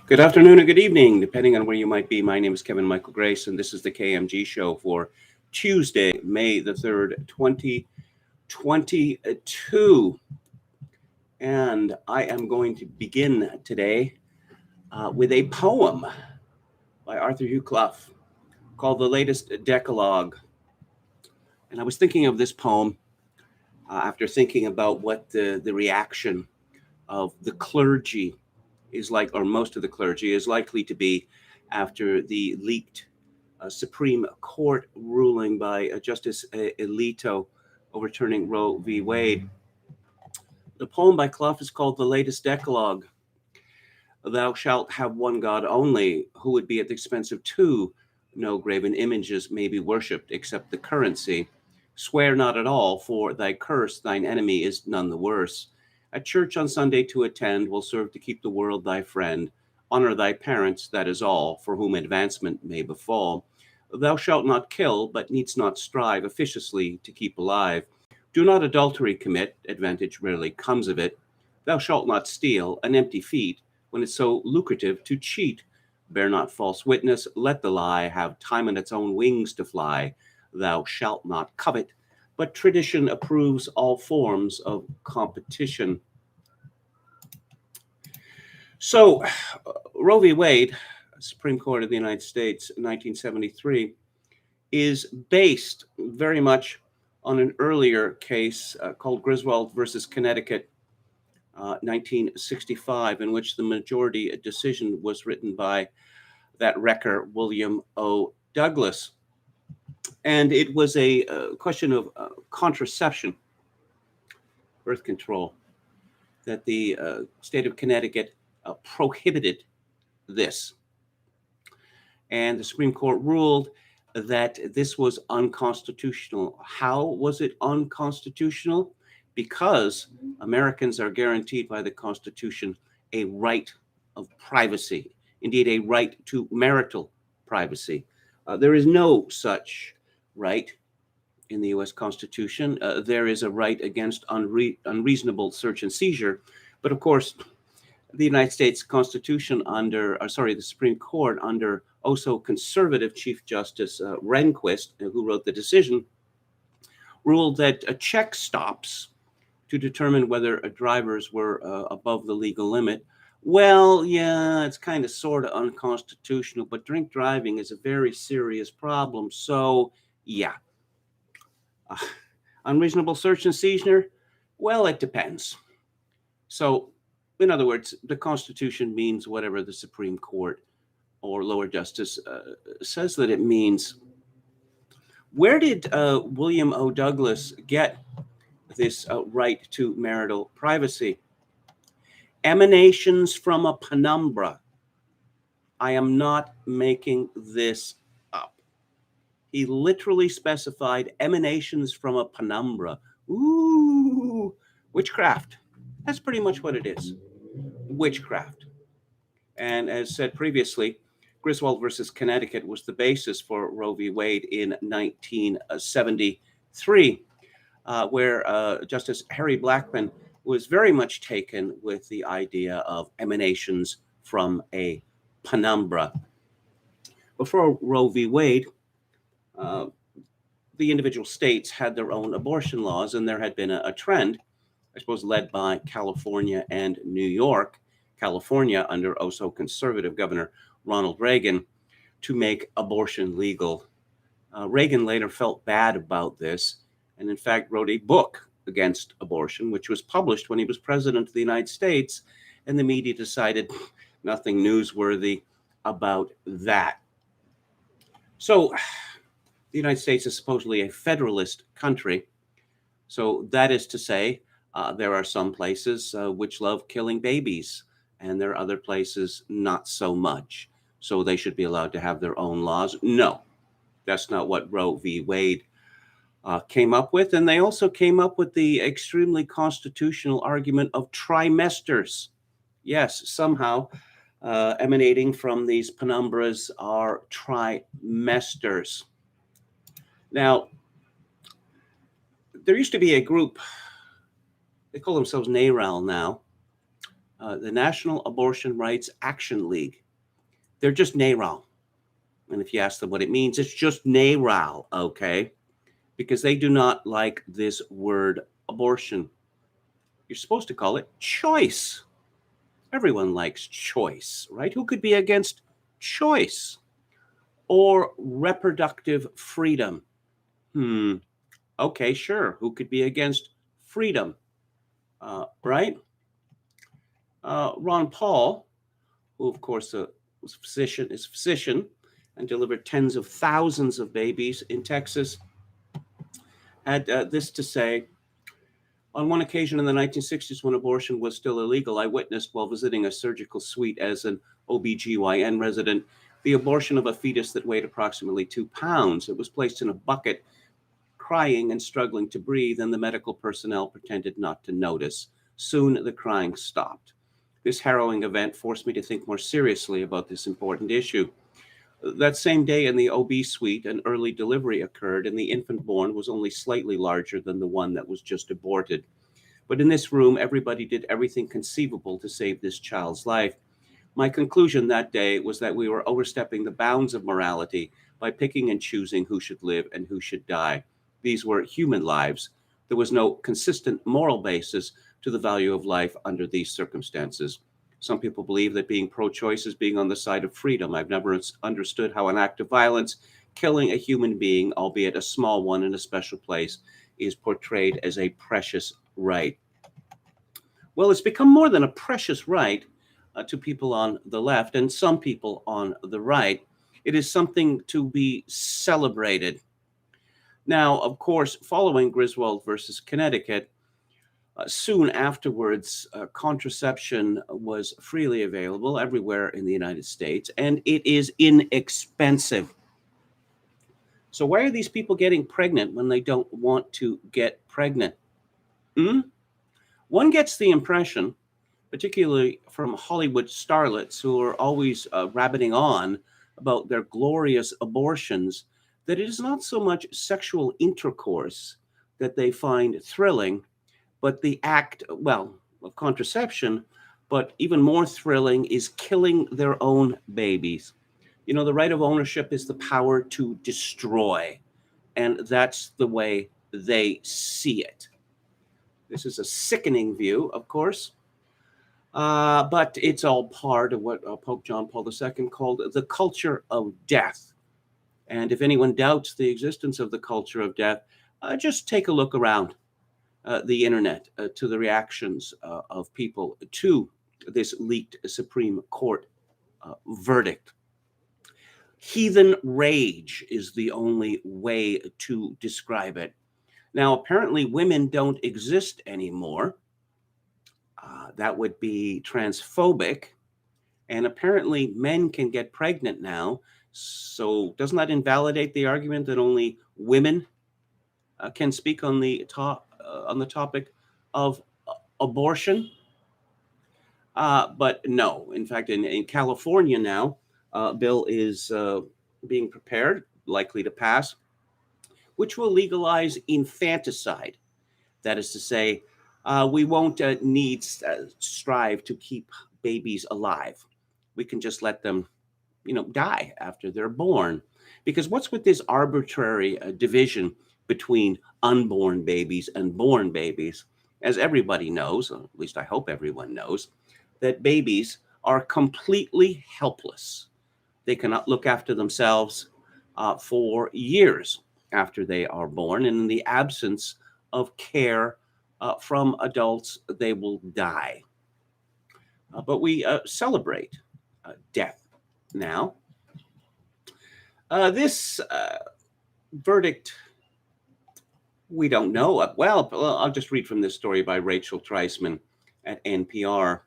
Good afternoon or good evening, depending on where you might be. My name is Kevin Michael Grace, and this is the KMG show for Tuesday, May the 3rd, 2022. And I am going to begin today with a poem by Arthur Hugh Clough called The Latest Decalogue. And I was thinking of this poem after thinking about what the reaction of the clergy is like, or most of the clergy is likely to be after the leaked Supreme Court ruling by Justice Alito overturning Roe v. Wade. The poem by Clough is called The Latest Decalogue. Thou shalt have one God only, who would be at the expense of two. No graven images may be worshipped except the currency. Swear not at all, for thy curse, thine enemy is none the worse. At church on Sunday to attend will serve to keep the world thy friend. Honor thy parents, that is all, for whom advancement may befall. Thou shalt not kill, but needst not strive officiously to keep alive. Do not adultery commit, advantage rarely comes of it. Thou shalt not steal, an empty feat, when it's so lucrative to cheat. Bear not false witness, let the lie have time on its own wings to fly. Thou shalt not covet, but tradition approves all forms of competition. So, Roe v. Wade, Supreme Court of the United States, 1973, is based very much on an earlier case called Griswold versus Connecticut, 1965, in which the majority decision was written by that wrecker, William O. Douglas. And it was a question of contraception, birth control, that the state of Connecticut prohibited this. And the Supreme Court ruled that this was unconstitutional. How was it unconstitutional? Because Americans are guaranteed by the Constitution a right of privacy, indeed a right to marital privacy. There is no such right in the U.S. Constitution. There is a right against unreasonable search and seizure. But of course, the United States Constitution the Supreme Court under also conservative Chief Justice Rehnquist, who wrote the decision, ruled that check stops to determine whether drivers were above the legal limit. Well, yeah, it's kind of sort of unconstitutional, but drink driving is a very serious problem. So, yeah. Unreasonable search and seizure? Well, it depends. So, in other words, the Constitution means whatever the Supreme Court or lower justice says that it means. Where did William O. Douglas get this right to marital privacy? Emanations from a penumbra. I am not making this up. He literally specified emanations from a penumbra. Ooh, witchcraft. That's pretty much what it is. Witchcraft. And as said previously, Griswold versus Connecticut was the basis for Roe v. Wade in 1973, where Justice Harry Blackmun was very much taken with the idea of emanations from a penumbra. Before Roe v. Wade, the individual states had their own abortion laws, and there had been a trend, I suppose, led by California and New York. California, under also conservative Governor Ronald Reagan, to make abortion legal. Reagan later felt bad about this and, in fact, wrote a book against abortion, which was published when he was president of the United States, and the media decided nothing newsworthy about that. So the United States is supposedly a federalist country. So that is to say, there are some places which love killing babies, and there are other places not so much. So they should be allowed to have their own laws. No, that's not what Roe v. Wade came up with. And they also came up with the extremely constitutional argument of trimesters. Yes, somehow emanating from these penumbras are trimesters. Now, there used to be a group, they call themselves NARAL now, the National Abortion Rights Action League. They're just NARAL. And if you ask them what it means, it's just NARAL, okay? Because they do not like this word abortion. You're supposed to call it choice. Everyone likes choice, right? Who could be against choice? Or reproductive freedom. Okay, sure. Who could be against freedom? Right? Ron Paul, who of course is a physician and delivered tens of thousands of babies in Texas, had this to say. On one occasion in the 1960s, when abortion was still illegal, I witnessed while visiting a surgical suite as an OBGYN resident, the abortion of a fetus that weighed approximately 2 pounds. It was placed in a bucket, crying and struggling to breathe, and the medical personnel pretended not to notice. Soon the crying stopped. This harrowing event forced me to think more seriously about this important issue. That same day in the OB suite, an early delivery occurred, and the infant born was only slightly larger than the one that was just aborted. But in this room, everybody did everything conceivable to save this child's life. My conclusion that day was that we were overstepping the bounds of morality by picking and choosing who should live and who should die. These were human lives. There was no consistent moral basis to the value of life under these circumstances. Some people believe that being pro-choice is being on the side of freedom. I've never understood how an act of violence, killing a human being, albeit a small one in a special place, is portrayed as a precious right. Well, it's become more than a precious right to people on the left and some people on the right. It is something to be celebrated. Now, of course, following Griswold versus Connecticut, soon afterwards, contraception was freely available everywhere in the United States, and it is inexpensive. So why are these people getting pregnant when they don't want to get pregnant? One gets the impression, particularly from Hollywood starlets who are always rabbiting on about their glorious abortions, that it is not so much sexual intercourse that they find thrilling, but the act, well, of contraception, but even more thrilling is killing their own babies. You know, the right of ownership is the power to destroy, and that's the way they see it. This is a sickening view, of course, but it's all part of what Pope John Paul II called the culture of death. And if anyone doubts the existence of the culture of death, just take a look around the internet to the reactions of people to this leaked Supreme Court verdict. Heathen rage is the only way to describe it. Now, apparently women don't exist anymore. That would be transphobic. And apparently men can get pregnant now. So doesn't that invalidate the argument that only women can speak on the topic of abortion? But no. In fact, in California now, a bill is being prepared, likely to pass, which will legalize infanticide. That is to say, we won't need strive to keep babies alive. We can just let them, die after they're born. Because what's with this arbitrary division between unborn babies and born babies? As everybody knows, or at least I hope everyone knows, that babies are completely helpless. They cannot look after themselves for years after they are born. And in the absence of care from adults, they will die. But we celebrate death now. This verdict, we don't know. Well, I'll just read from this story by Rachel Treisman at NPR.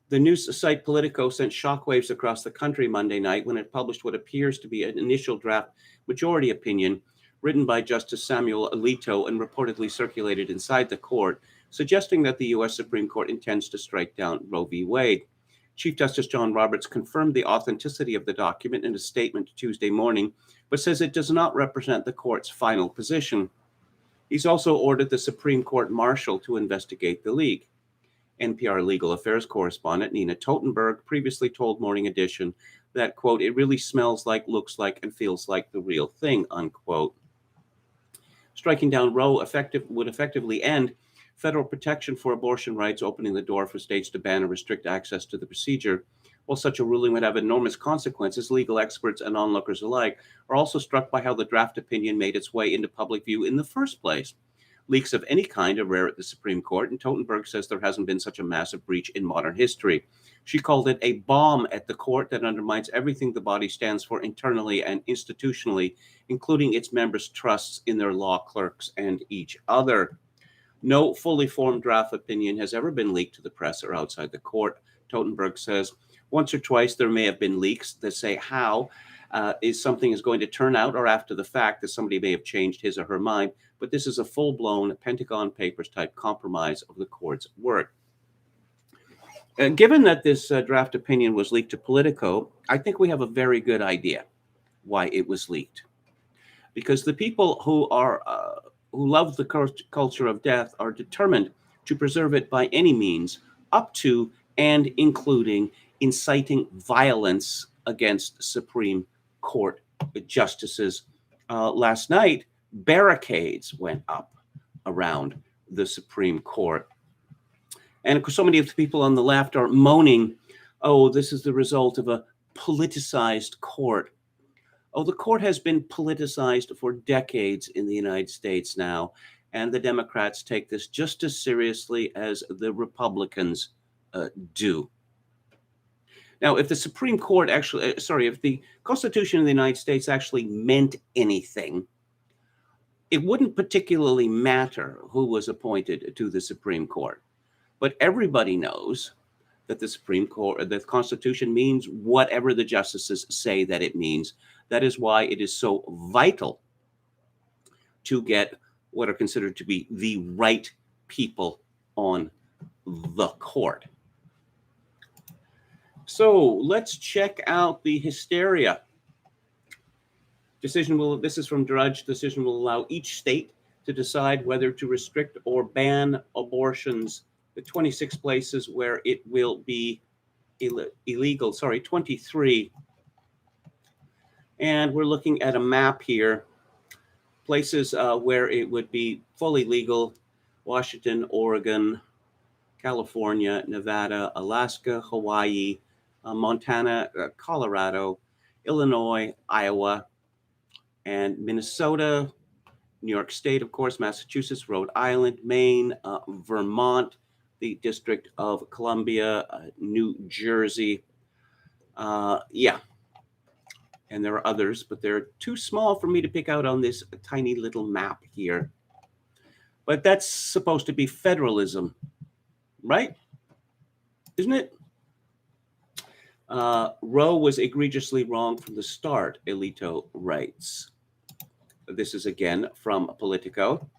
The news site Politico sent shockwaves across the country Monday night when it published what appears to be an initial draft majority opinion written by Justice Samuel Alito and reportedly circulated inside the court, suggesting that the U.S. Supreme Court intends to strike down Roe v. Wade. Chief Justice John Roberts confirmed the authenticity of the document in a statement Tuesday morning, but says it does not represent the court's final position. He's also ordered the Supreme Court marshal to investigate the leak. NPR legal affairs correspondent Nina Totenberg previously told Morning Edition that, quote, it really smells like, looks like, and feels like the real thing, unquote. Striking down Roe would effectively end federal protection for abortion rights, opening the door for states to ban or restrict access to the procedure. While such a ruling would have enormous consequences, legal experts and onlookers alike are also struck by how the draft opinion made its way into public view in the first place. Leaks of any kind are rare at the Supreme Court, and Totenberg says there hasn't been such a massive breach in modern history. She called it a bomb at the court that undermines everything the body stands for internally and institutionally, including its members' trusts in their law clerks and each other. No fully formed draft opinion has ever been leaked to the press or outside the court, Totenberg says. Once or twice there may have been leaks that say how something is going to turn out, or after the fact that somebody may have changed his or her mind, but this is a full-blown Pentagon Papers type compromise of the court's work. Given that this draft opinion was leaked to Politico, I think we have a very good idea why it was leaked. Because the people who love the culture of death are determined to preserve it by any means, up to and including inciting violence against Supreme Court justices. Last night, barricades went up around the Supreme Court. And of course, so many of the people on the left are moaning, oh, this is the result of a politicized court. Oh, the court has been politicized for decades in the United States now, and the Democrats take this just as seriously as the Republicans do. Now, if the Supreme Court if the Constitution of the United States actually meant anything, it wouldn't particularly matter who was appointed to the Supreme Court. But everybody knows that the Constitution means whatever the justices say that it means. That is why it is so vital to get what are considered to be the right people on the court. So let's check out the hysteria. This is from Drudge. Decision will allow each state to decide whether to restrict or ban abortions. The 26 places where it will be illegal, 23. And we're looking at a map here. Places where it would be fully legal: Washington, Oregon, California, Nevada, Alaska, Hawaii, Montana, Colorado, Illinois, Iowa, and Minnesota, New York State, of course, Massachusetts, Rhode Island, Maine, Vermont, the District of Columbia, New Jersey. Yeah. And there are others, but they're too small for me to pick out on this tiny little map here. But that's supposed to be federalism, right? Isn't it? Roe was egregiously wrong from the start, Alito writes. This is again from Politico.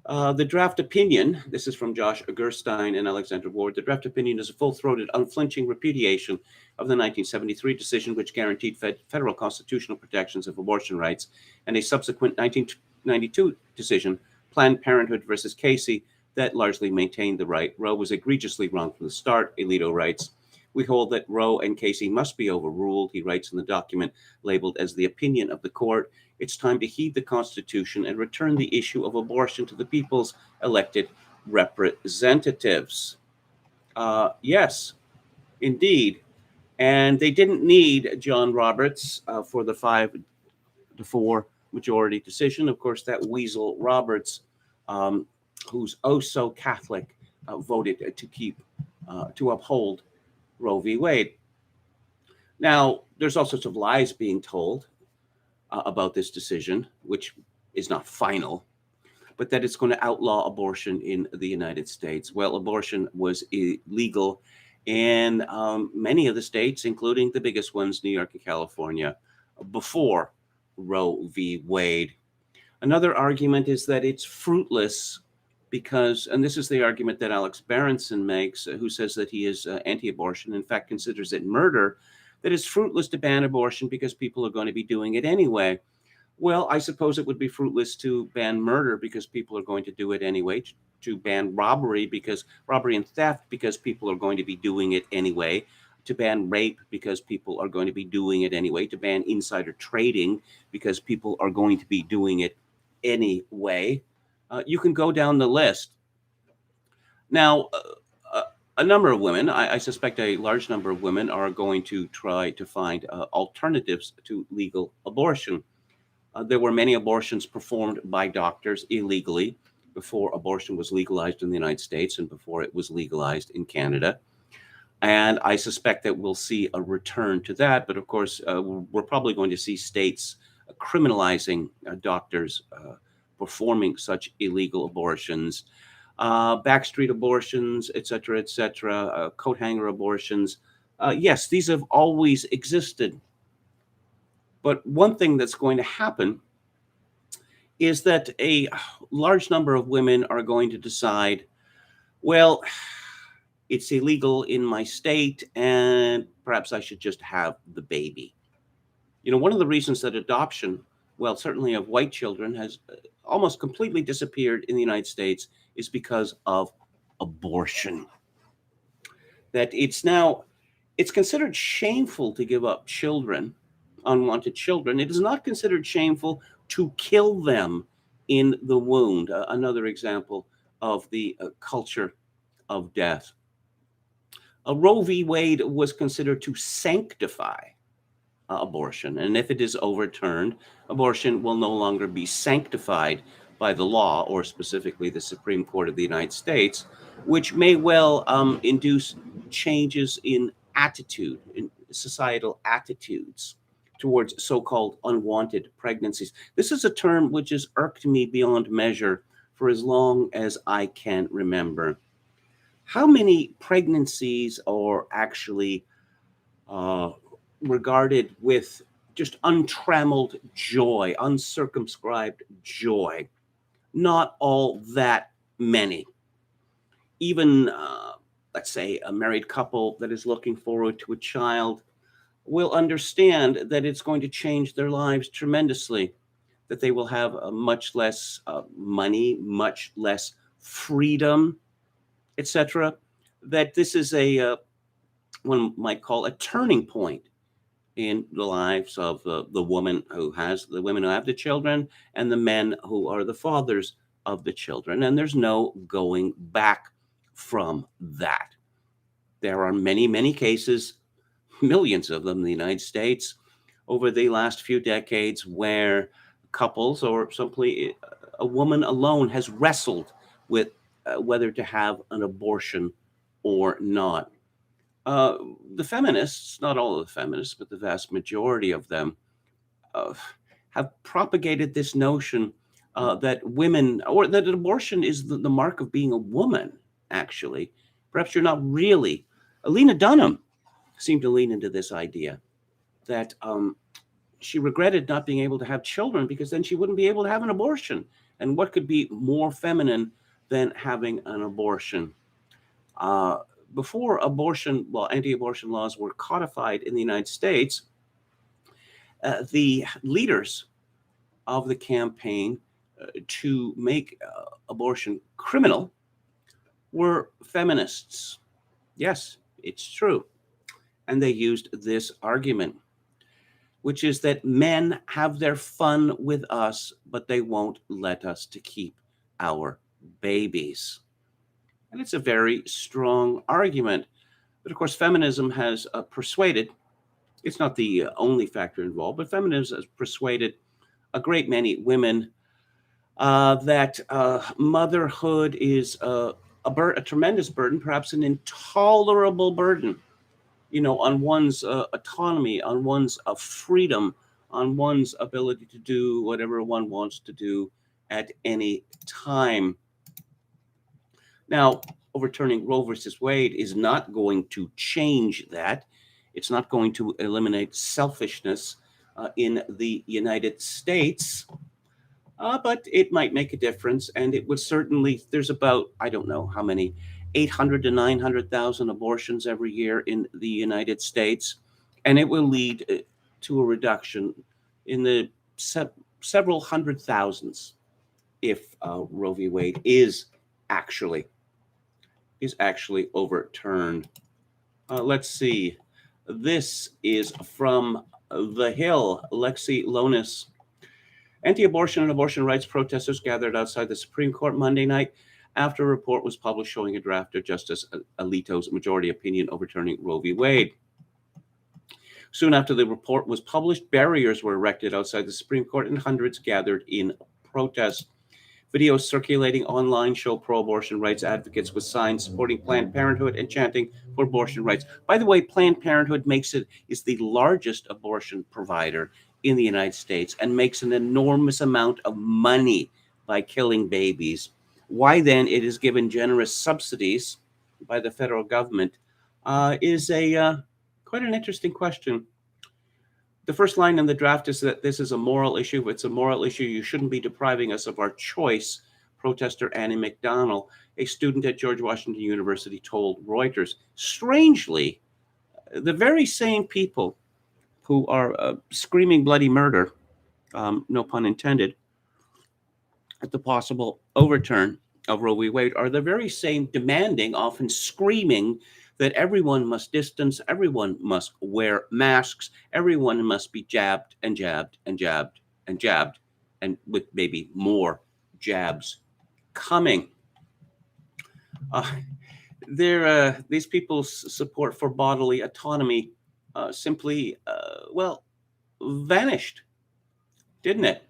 The draft opinion, this is from Josh Gerstein and Alexander Ward. The draft opinion is a full-throated, unflinching repudiation of the 1973 decision, which guaranteed federal constitutional protections of abortion rights, and a subsequent 1992 decision, Planned Parenthood versus Casey, that largely maintained the right. Roe was egregiously wrong from the start, Alito writes. We hold that Roe and Casey must be overruled, he writes in the document labeled as the opinion of the court. It's time to heed the Constitution and return the issue of abortion to the people's elected representatives. Yes, indeed. And they didn't need John Roberts for the 5-4 majority decision. Of course, that weasel Roberts, who's oh so Catholic, voted to uphold Roe v. Wade. Now, there's all sorts of lies being told about this decision, which is not final, but that it's going to outlaw abortion in the United States. Well, abortion was illegal in many of the states, including the biggest ones, New York and California, before Roe v. Wade. Another argument is that it's fruitless because, and this is the argument that Alex Berenson makes, who says that he is anti-abortion, in fact considers it murder, that it's fruitless to ban abortion because people are going to be doing it anyway. Well, I suppose it would be fruitless to ban murder because people are going to do it anyway, to ban robbery because robbery and theft because people are going to be doing it anyway, to ban rape because people are going to be doing it anyway, to ban insider trading because people are going to be doing it anyway. You can go down the list. Now, a number of women, I suspect a large number of women, are going to try to find alternatives to legal abortion. There were many abortions performed by doctors illegally before abortion was legalized in the United States and before it was legalized in Canada. And I suspect that we'll see a return to that. But of course, we're probably going to see states criminalizing doctors performing such illegal abortions, backstreet abortions, et cetera, coat hanger abortions. Yes, these have always existed. But one thing that's going to happen is that a large number of women are going to decide, well, it's illegal in my state, and perhaps I should just have the baby. You know, one of the reasons that adoption, well, certainly of white children, has almost completely disappeared in the United States is because of abortion. That it's considered shameful to give up children, unwanted children. It is not considered shameful to kill them in the womb. Another example of the culture of death. Roe v. Wade was considered to sanctify abortion. And if it is overturned, abortion will no longer be sanctified by the law, or specifically the Supreme Court of the United States, which may well induce changes in attitude, in societal attitudes towards so-called unwanted pregnancies. This is a term which has irked me beyond measure for as long as I can remember. How many pregnancies are actually regarded with just untrammeled joy, uncircumscribed joy? Not all that many. Even, let's say, a married couple that is looking forward to a child will understand that it's going to change their lives tremendously, that they will have much less money, much less freedom, etc. That this is one might call a turning point in the lives of the women who have the children and the men who are the fathers of the children. And there's no going back from that. There are many, many cases, millions of them in the United States over the last few decades, where couples or simply a woman alone has wrestled with whether to have an abortion or not. The feminists, not all of the feminists, but the vast majority of them, have propagated this notion that women, or that abortion is the mark of being a woman, actually. Perhaps you're not really. Lena Dunham seemed to lean into this idea that she regretted not being able to have children because then she wouldn't be able to have an abortion. And what could be more feminine than having an abortion? Before anti-abortion laws were codified in the United States, the leaders of the campaign to make abortion criminal were feminists. Yes, it's true. And they used this argument, which is that men have their fun with us, but they won't let us to keep our babies. And it's a very strong argument. But of course, feminism has persuaded, it's not the only factor involved, but feminism has persuaded a great many women that motherhood is a tremendous burden, perhaps an intolerable burden, on one's autonomy, on one's freedom, on one's ability to do whatever one wants to do at any time. Now, overturning Roe versus Wade is not going to change that. It's not going to eliminate selfishness in the United States, but it might make a difference. And it would certainly, there's about, I don't know how many, 800 to 900,000 abortions every year in the United States. And it will lead to a reduction in the several hundred thousands if Roe v. Wade is actually overturned. Let's see. This is from The Hill. Lexi Lonis. Anti-abortion and abortion rights protesters gathered outside the Supreme Court Monday night after a report was published showing a draft of Justice Alito's majority opinion overturning Roe v. Wade. Soon after the report was published, barriers were erected outside the Supreme Court and hundreds gathered in protest. Videos circulating online show pro-abortion rights advocates with signs supporting Planned Parenthood and chanting for abortion rights. By the way, Planned Parenthood is the largest abortion provider in the United States and makes an enormous amount of money by killing babies. Why then it is given generous subsidies by the federal government is quite an interesting question. The first line in the draft is that this is a moral issue. If it's a moral issue, you shouldn't be depriving us of our choice, protester Annie McDonald, a student at George Washington University, told Reuters. Strangely, the very same people who are screaming bloody murder, no pun intended, at the possible overturn of Roe v. Wade are the very same demanding, often screaming, that everyone must distance, everyone must wear masks, everyone must be jabbed and jabbed and jabbed and jabbed, and with maybe more jabs coming. These people's support for bodily autonomy simply, vanished, didn't it?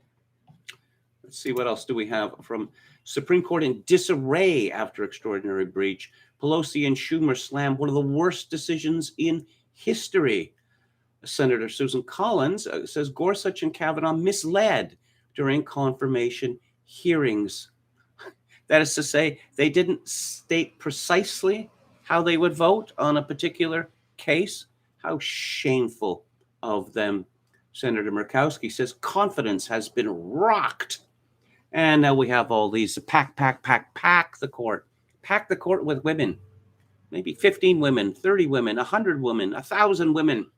Let's see, what else do we have from Supreme Court in disarray after extraordinary breach. Pelosi and Schumer slammed one of the worst decisions in history. Senator Susan Collins says Gorsuch and Kavanaugh misled during confirmation hearings. That is to say, they didn't state precisely how they would vote on a particular case. How shameful of them. Senator Murkowski says confidence has been rocked. And now we have all these pack the court. Pack the court with women. Maybe 15 women, 30 women, 100 women, 1,000 women.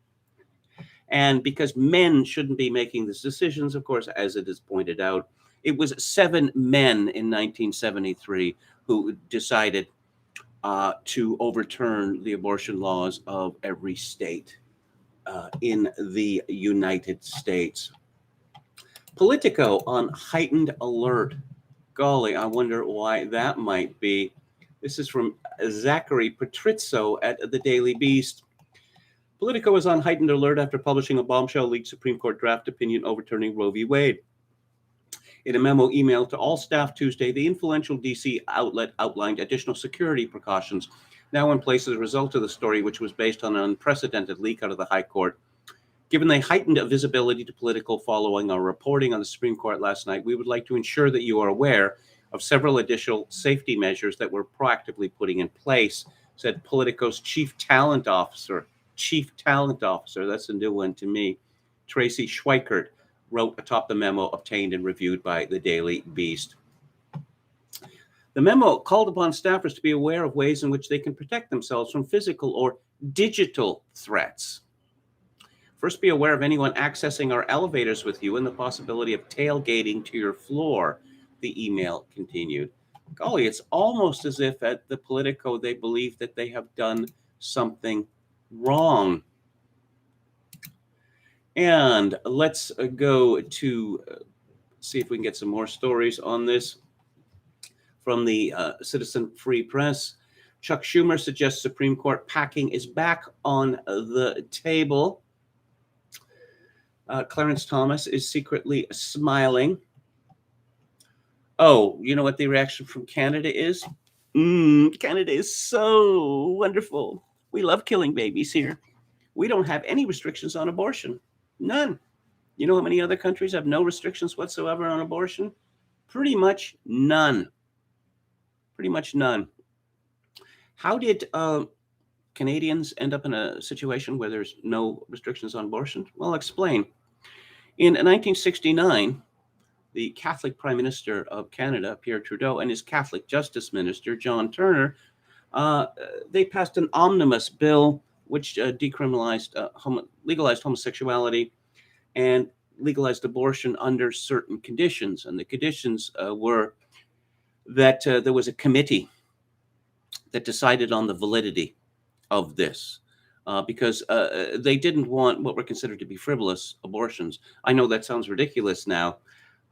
And because men shouldn't be making these decisions, of course, as it is pointed out, it was 7 men in 1973 who decided to overturn the abortion laws of every state in the United States. Politico on heightened alert. Golly, I wonder why that might be. This is from Zachary Patrizzo at the Daily Beast. Politico is on heightened alert after publishing a bombshell leaked Supreme Court draft opinion overturning Roe v. Wade. In a memo emailed to all staff Tuesday, the influential DC outlet outlined additional security precautions now in place as a result of the story, which was based on an unprecedented leak out of the High Court. Given the heightened visibility to Politico following our reporting on the Supreme Court last night, we would like to ensure that you are aware of several additional safety measures that we're proactively putting in place, said Politico's chief talent officer, that's a new one to me, Tracy Schweikert, wrote atop the memo obtained and reviewed by the Daily Beast. The memo called upon staffers to be aware of ways in which they can protect themselves from physical or digital threats. First, be aware of anyone accessing our elevators with you and the possibility of tailgating to your floor, the email continued. Golly, it's almost as if at the Politico they believe that they have done something wrong. And let's go to see if we can get some more stories on this from the Citizen Free Press. Chuck Schumer suggests Supreme Court packing is back on the table. Clarence Thomas is secretly smiling. Oh, you know what the reaction from Canada is? Canada is so wonderful. We love killing babies here. We don't have any restrictions on abortion. None. You know how many other countries have no restrictions whatsoever on abortion? Pretty much none. How did Canadians end up in a situation where there's no restrictions on abortion? Well, I'll explain. In 1969, the Catholic Prime Minister of Canada, Pierre Trudeau, and his Catholic Justice Minister, John Turner, they passed an omnibus bill which legalized homosexuality, and legalized abortion under certain conditions. And the conditions were that there was a committee that decided on the validity of this. Because they didn't want what were considered to be frivolous abortions. I know that sounds ridiculous now.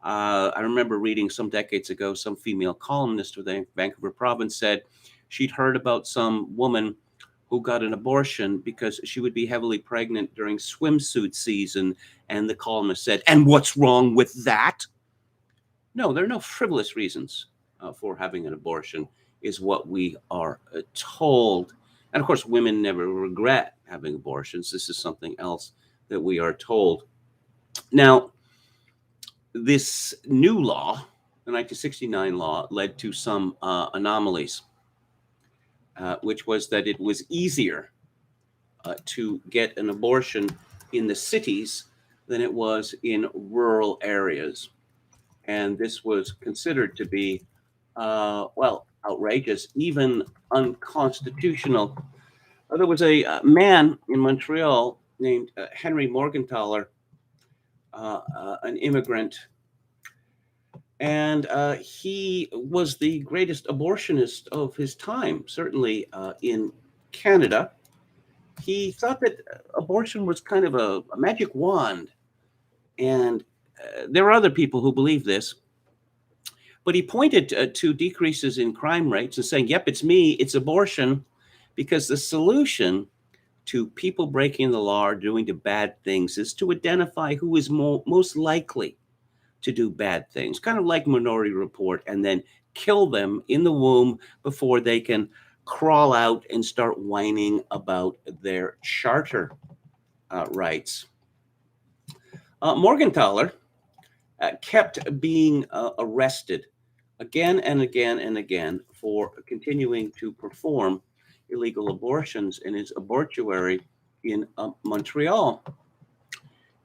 I remember reading some decades ago, some female columnist with the Vancouver province said she'd heard about some woman who got an abortion because she would be heavily pregnant during swimsuit season. And the columnist said, "And what's wrong with that?" No, there are no frivolous reasons for having an abortion, is what we are told. And of course, women never regret having abortions. This is something else that we are told. Now, this new law, the 1969 law, led to some anomalies, which was that it was easier to get an abortion in the cities than it was in rural areas. And this was considered to be, outrageous, even unconstitutional. There was a man in Montreal named Henry Morgentaler, an immigrant, and he was the greatest abortionist of his time, certainly in Canada. He thought that abortion was kind of a magic wand, and there are other people who believe this. But he pointed to decreases in crime rates and saying, "Yep, it's me, it's abortion," because the solution to people breaking the law or doing the bad things is to identify who is most likely to do bad things, kind of like Minority Report, and then kill them in the womb before they can crawl out and start whining about their charter rights. Morgentaler kept being arrested again and again and again for continuing to perform illegal abortions in his abortuary in Montreal.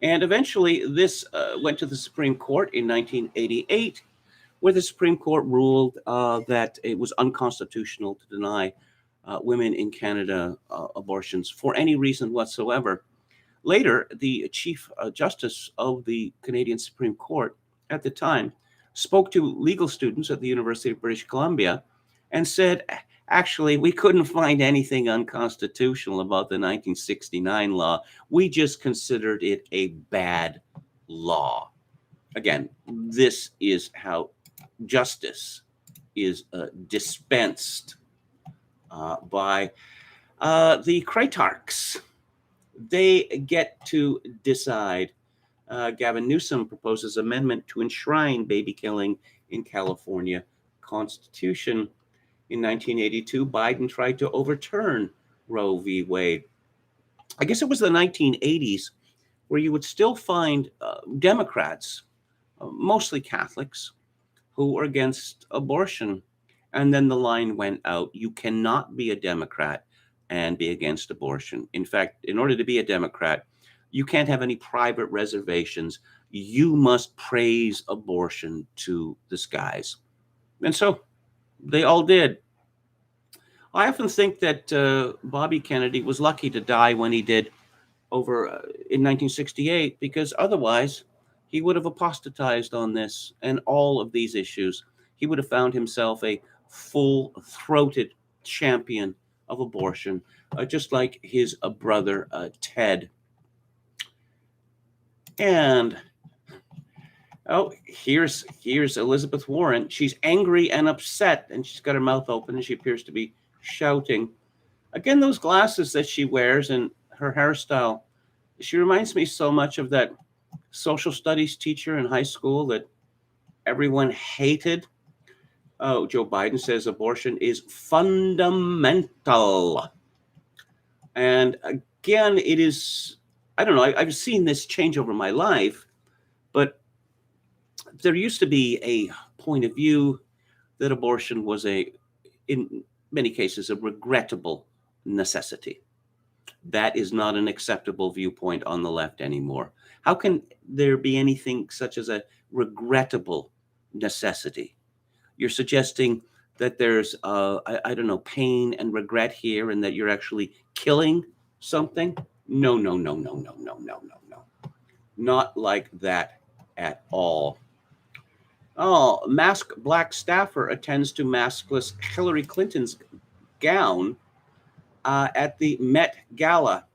And eventually this went to the Supreme Court in 1988, where the Supreme Court ruled that it was unconstitutional to deny women in Canada abortions for any reason whatsoever. Later, the Chief Justice of the Canadian Supreme Court at the time spoke to legal students at the University of British Columbia and said, actually, we couldn't find anything unconstitutional about the 1969 law. We just considered it a bad law. Again, this is how justice is dispensed by the Cratarchs. They get to decide. Gavin Newsom proposes amendment to enshrine baby killing in California Constitution. In 1982, Biden tried to overturn Roe v. Wade. I guess it was the 1980s where you would still find Democrats, mostly Catholics, who were against abortion. And then the line went out. You cannot be a Democrat and be against abortion. In fact, in order to be a Democrat, you can't have any private reservations. You must praise abortion to the skies. And so they all did. I often think that Bobby Kennedy was lucky to die when he did over in 1968, because otherwise he would have apostatized on this and all of these issues. He would have found himself a full-throated champion of abortion, just like his brother Ted. And here's Elizabeth Warren. She's angry and upset, and she's got her mouth open, and she appears to be shouting. Again, those glasses that she wears and her hairstyle, she reminds me so much of that social studies teacher in high school that everyone hated. Oh, Joe Biden says abortion is fundamental. And again, it is, I don't know, I've seen this change over my life, but there used to be a point of view that abortion was in many cases, a regrettable necessity. That is not an acceptable viewpoint on the left anymore. How can there be anything such as a regrettable necessity? You're suggesting that there's, I don't know, pain and regret here, and that you're actually killing something? No. Not like that at all. Oh, masked black staffer attends to maskless Hillary Clinton's gown at the Met Gala.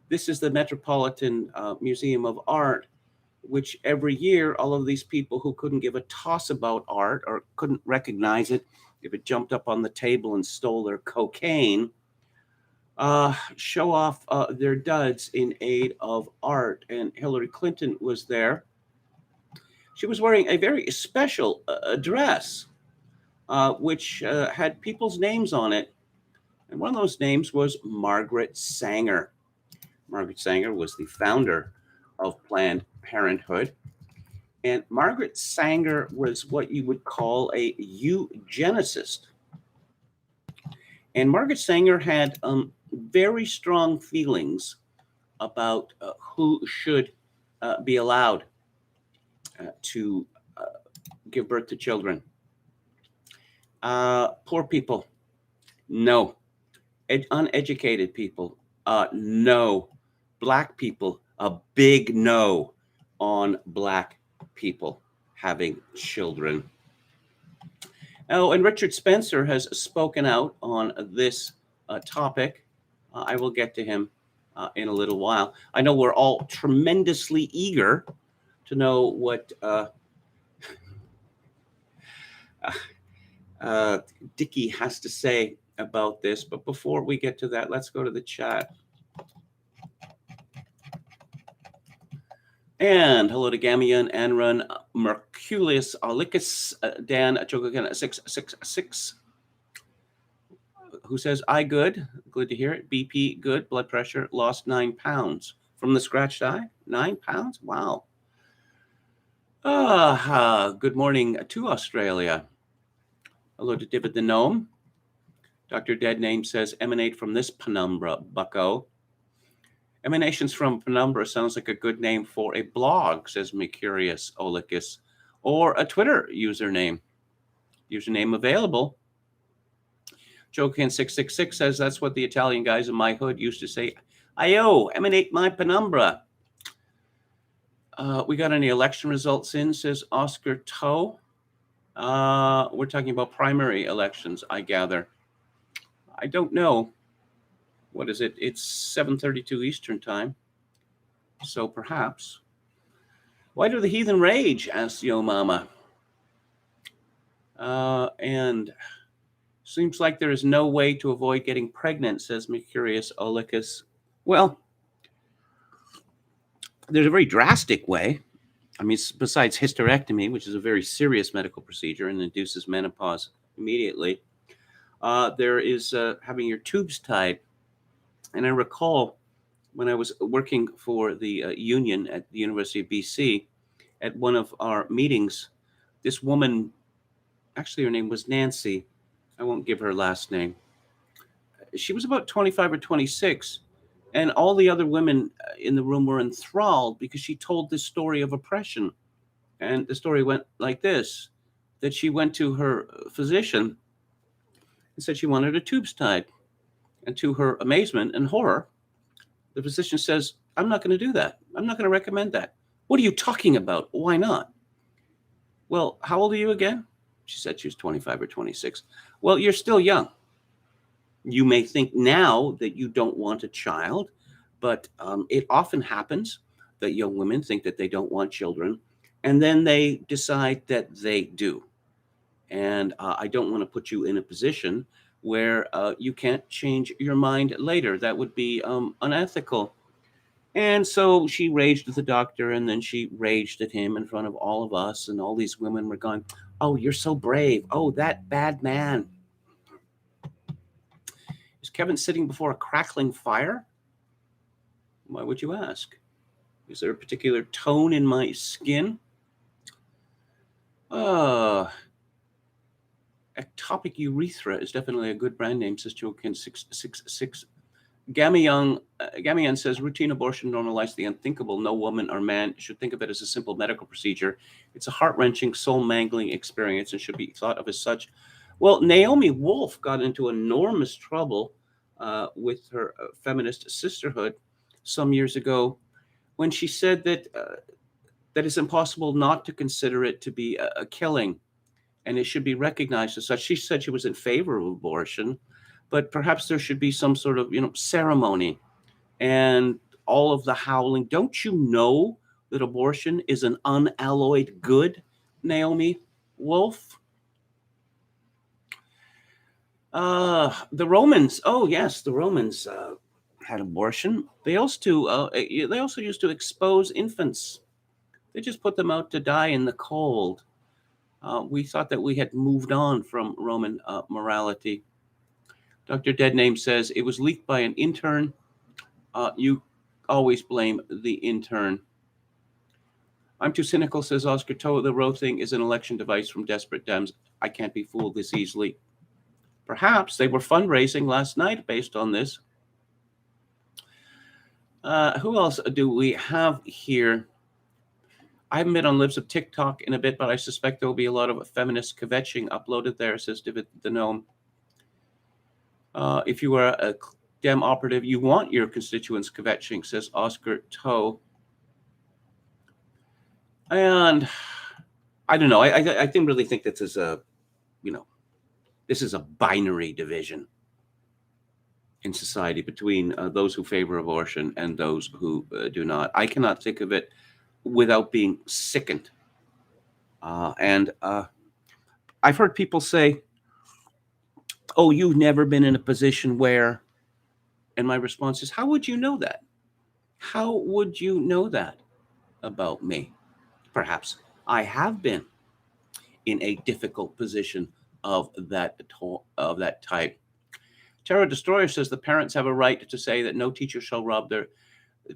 This is the Metropolitan Museum of Art, which every year all of these people who couldn't give a toss about art or couldn't recognize it if it jumped up on the table and stole their cocaine, show off their duds in aid of art. And Hillary Clinton was there. She was wearing a very special dress, which had people's names on it. And one of those names was Margaret Sanger. Margaret Sanger was the founder of Planned Parenthood. And Margaret Sanger was what you would call a eugenicist. And Margaret Sanger had very strong feelings about who should be allowed to give birth to children. Poor people, no. Uneducated people, no. Black people, a big no on Black people having children. Oh, and Richard Spencer has spoken out on this topic. I will get to him in a little while. I know we're all tremendously eager to know what Dickie has to say about this. But before we get to that, let's go to the chat. And hello to Gamian, Anrun, Merculius, Alicus, Dan, Chokokan 666, who says, I good. Good to hear it. BP, good. Blood pressure, lost 9 pounds. From the scratched eye? 9 pounds? Wow. Good morning to Australia. Hello to David the Gnome. Dr. Deadname says, emanate from this penumbra, bucko. Emanations from Penumbra sounds like a good name for a blog, says Mercurius Olicus, or a Twitter username. Username available. Jokin666 says that's what the Italian guys in my hood used to say. Ayo, emanate my penumbra. We got any election results in, says Oscar Toe. We're talking about primary elections, I gather. I don't know. What is it? It's 7:32 Eastern time. So perhaps. Why do the heathen rage? Asks Yo Mama. And seems like there is no way to avoid getting pregnant, says Mercurius Olicus. Well, there's a very drastic way. I mean, besides hysterectomy, which is a very serious medical procedure and induces menopause immediately, there is having your tubes tied. And I recall when I was working for the union at the University of BC, at one of our meetings, this woman, actually her name was Nancy, I won't give her last name. She was about 25 or 26, and all the other women in the room were enthralled because she told this story of oppression. And the story went like this, that she went to her physician and said she wanted her tubes tied. And to her amazement and horror, the physician says, I'm not going to do that. I'm not going to recommend that. What are you talking about? Why not? Well, how old are you again? She said she was 25 or 26. Well, you're still young. You may think now that you don't want a child, but it often happens that young women think that they don't want children, and then they decide that they do. And I don't want to put you in a position where you can't change your mind later. That would be unethical. And so she raged at the doctor, and then she raged at him in front of all of us. And all these women were going, oh, you're so brave. Oh, that bad man. Is Kevin sitting before a crackling fire? Why would you ask? Is there a particular tone in my skin? Ectopic urethra is definitely a good brand name, says Jokin666. Gamian says routine abortion normalized the unthinkable. No woman or man should think of it as a simple medical procedure. It's a heart-wrenching, soul-mangling experience and should be thought of as such. Well, Naomi Wolf got into enormous trouble with her feminist sisterhood some years ago when she said that that it's impossible not to consider it to be a killing, and it should be recognized as such. She said she was in favor of abortion, but perhaps there should be some sort of ceremony and all of the howling. Don't you know that abortion is an unalloyed good, Naomi Wolf? The Romans. Oh yes, the Romans had abortion. They also used to expose infants. They just put them out to die in the cold. We thought that we had moved on from Roman morality. Dr. Deadname says it was leaked by an intern. You always blame the intern. I'm too cynical, says Oscar Toe. The Roe thing is an election device from desperate Dems. I can't be fooled this easily. Perhaps they were fundraising last night based on this. Who else do we have here? I haven't been on Libs of TikTok in a bit, but I suspect there will be a lot of feminist kvetching uploaded there, says David the Gnome. If you are a Dem operative, you want your constituents kvetching, says Oscar Toe. And I don't know. I didn't really think this is this is a binary division in society between those who favor abortion and those who do not. I cannot think of it without being sickened. And I've heard people say, oh, you've never been in a position where, and my response is, how would you know that? How would you know that about me? Perhaps I have been in a difficult position of that type. Terra Destroyer says the parents have a right to say that no teacher shall rob their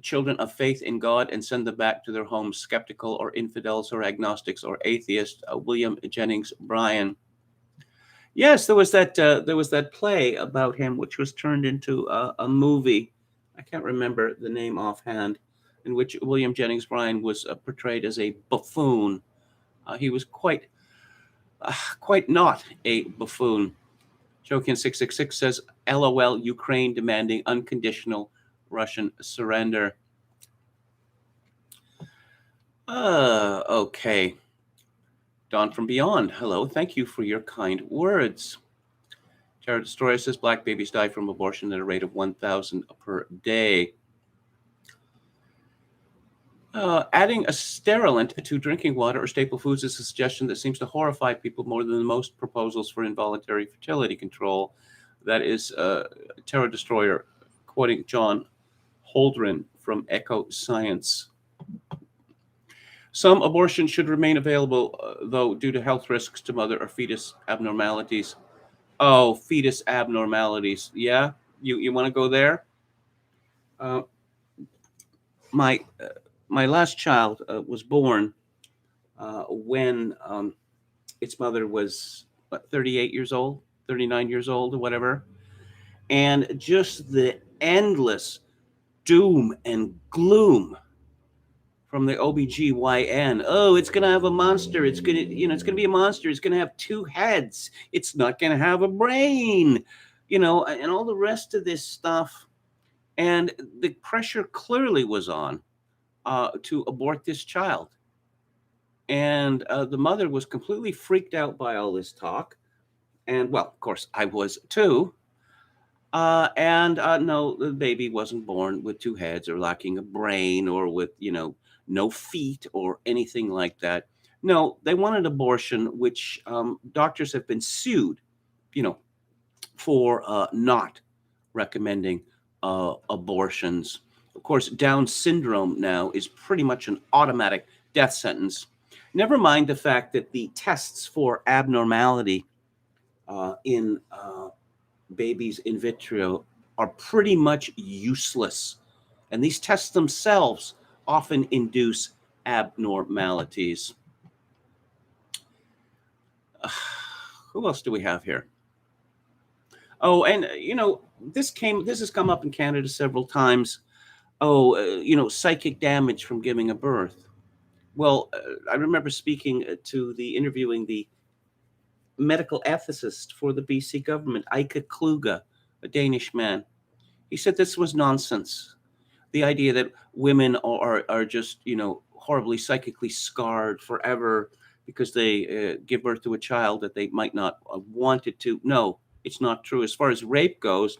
children of faith in God and send them back to their homes skeptical or infidels or agnostics or atheists. William Jennings Bryan. Yes, there was that play about him which was turned into a movie. I can't remember the name offhand, in which William Jennings Bryan was portrayed as a buffoon. He was quite not a buffoon. Jokin666 says, LOL, Ukraine demanding unconditional Russian surrender. Okay. Dawn from Beyond, hello. Thank you for your kind words. Terra Destroyer says, black babies die from abortion at a rate of 1,000 per day. Adding a sterilant to drinking water or staple foods is a suggestion that seems to horrify people more than most proposals for involuntary fertility control. That is Terra Destroyer quoting John Holdren from Echo Science. Some abortion should remain available, though, due to health risks to mother or fetus abnormalities. Oh, fetus abnormalities. Yeah? You want to go there? My last child was born when its mother was 38 years old, 39 years old, or whatever. And just the endless doom and gloom from the OBGYN. Oh, it's going to have a monster. It's going to be a monster. It's going to have two heads. It's not going to have a brain, and all the rest of this stuff. And the pressure clearly was on to abort this child. And the mother was completely freaked out by all this talk. And, well, of course, I was too. No, the baby wasn't born with two heads or lacking a brain or with, no feet or anything like that. No, they wanted abortion, which doctors have been sued, for not recommending abortions. Of course, Down syndrome now is pretty much an automatic death sentence. Never mind the fact that the tests for abnormality in babies in vitro are pretty much useless. And these tests themselves often induce abnormalities. Who else do we have here? Oh, and, this has come up in Canada several times. Oh, psychic damage from giving a birth. Well, I remember interviewing the medical ethicist for the BC government, Eike Kluge, a Danish man. He said this was nonsense, The idea that women are just, horribly psychically scarred forever because they give birth to a child that they might not have wanted to. No, it's not true. As far as rape goes,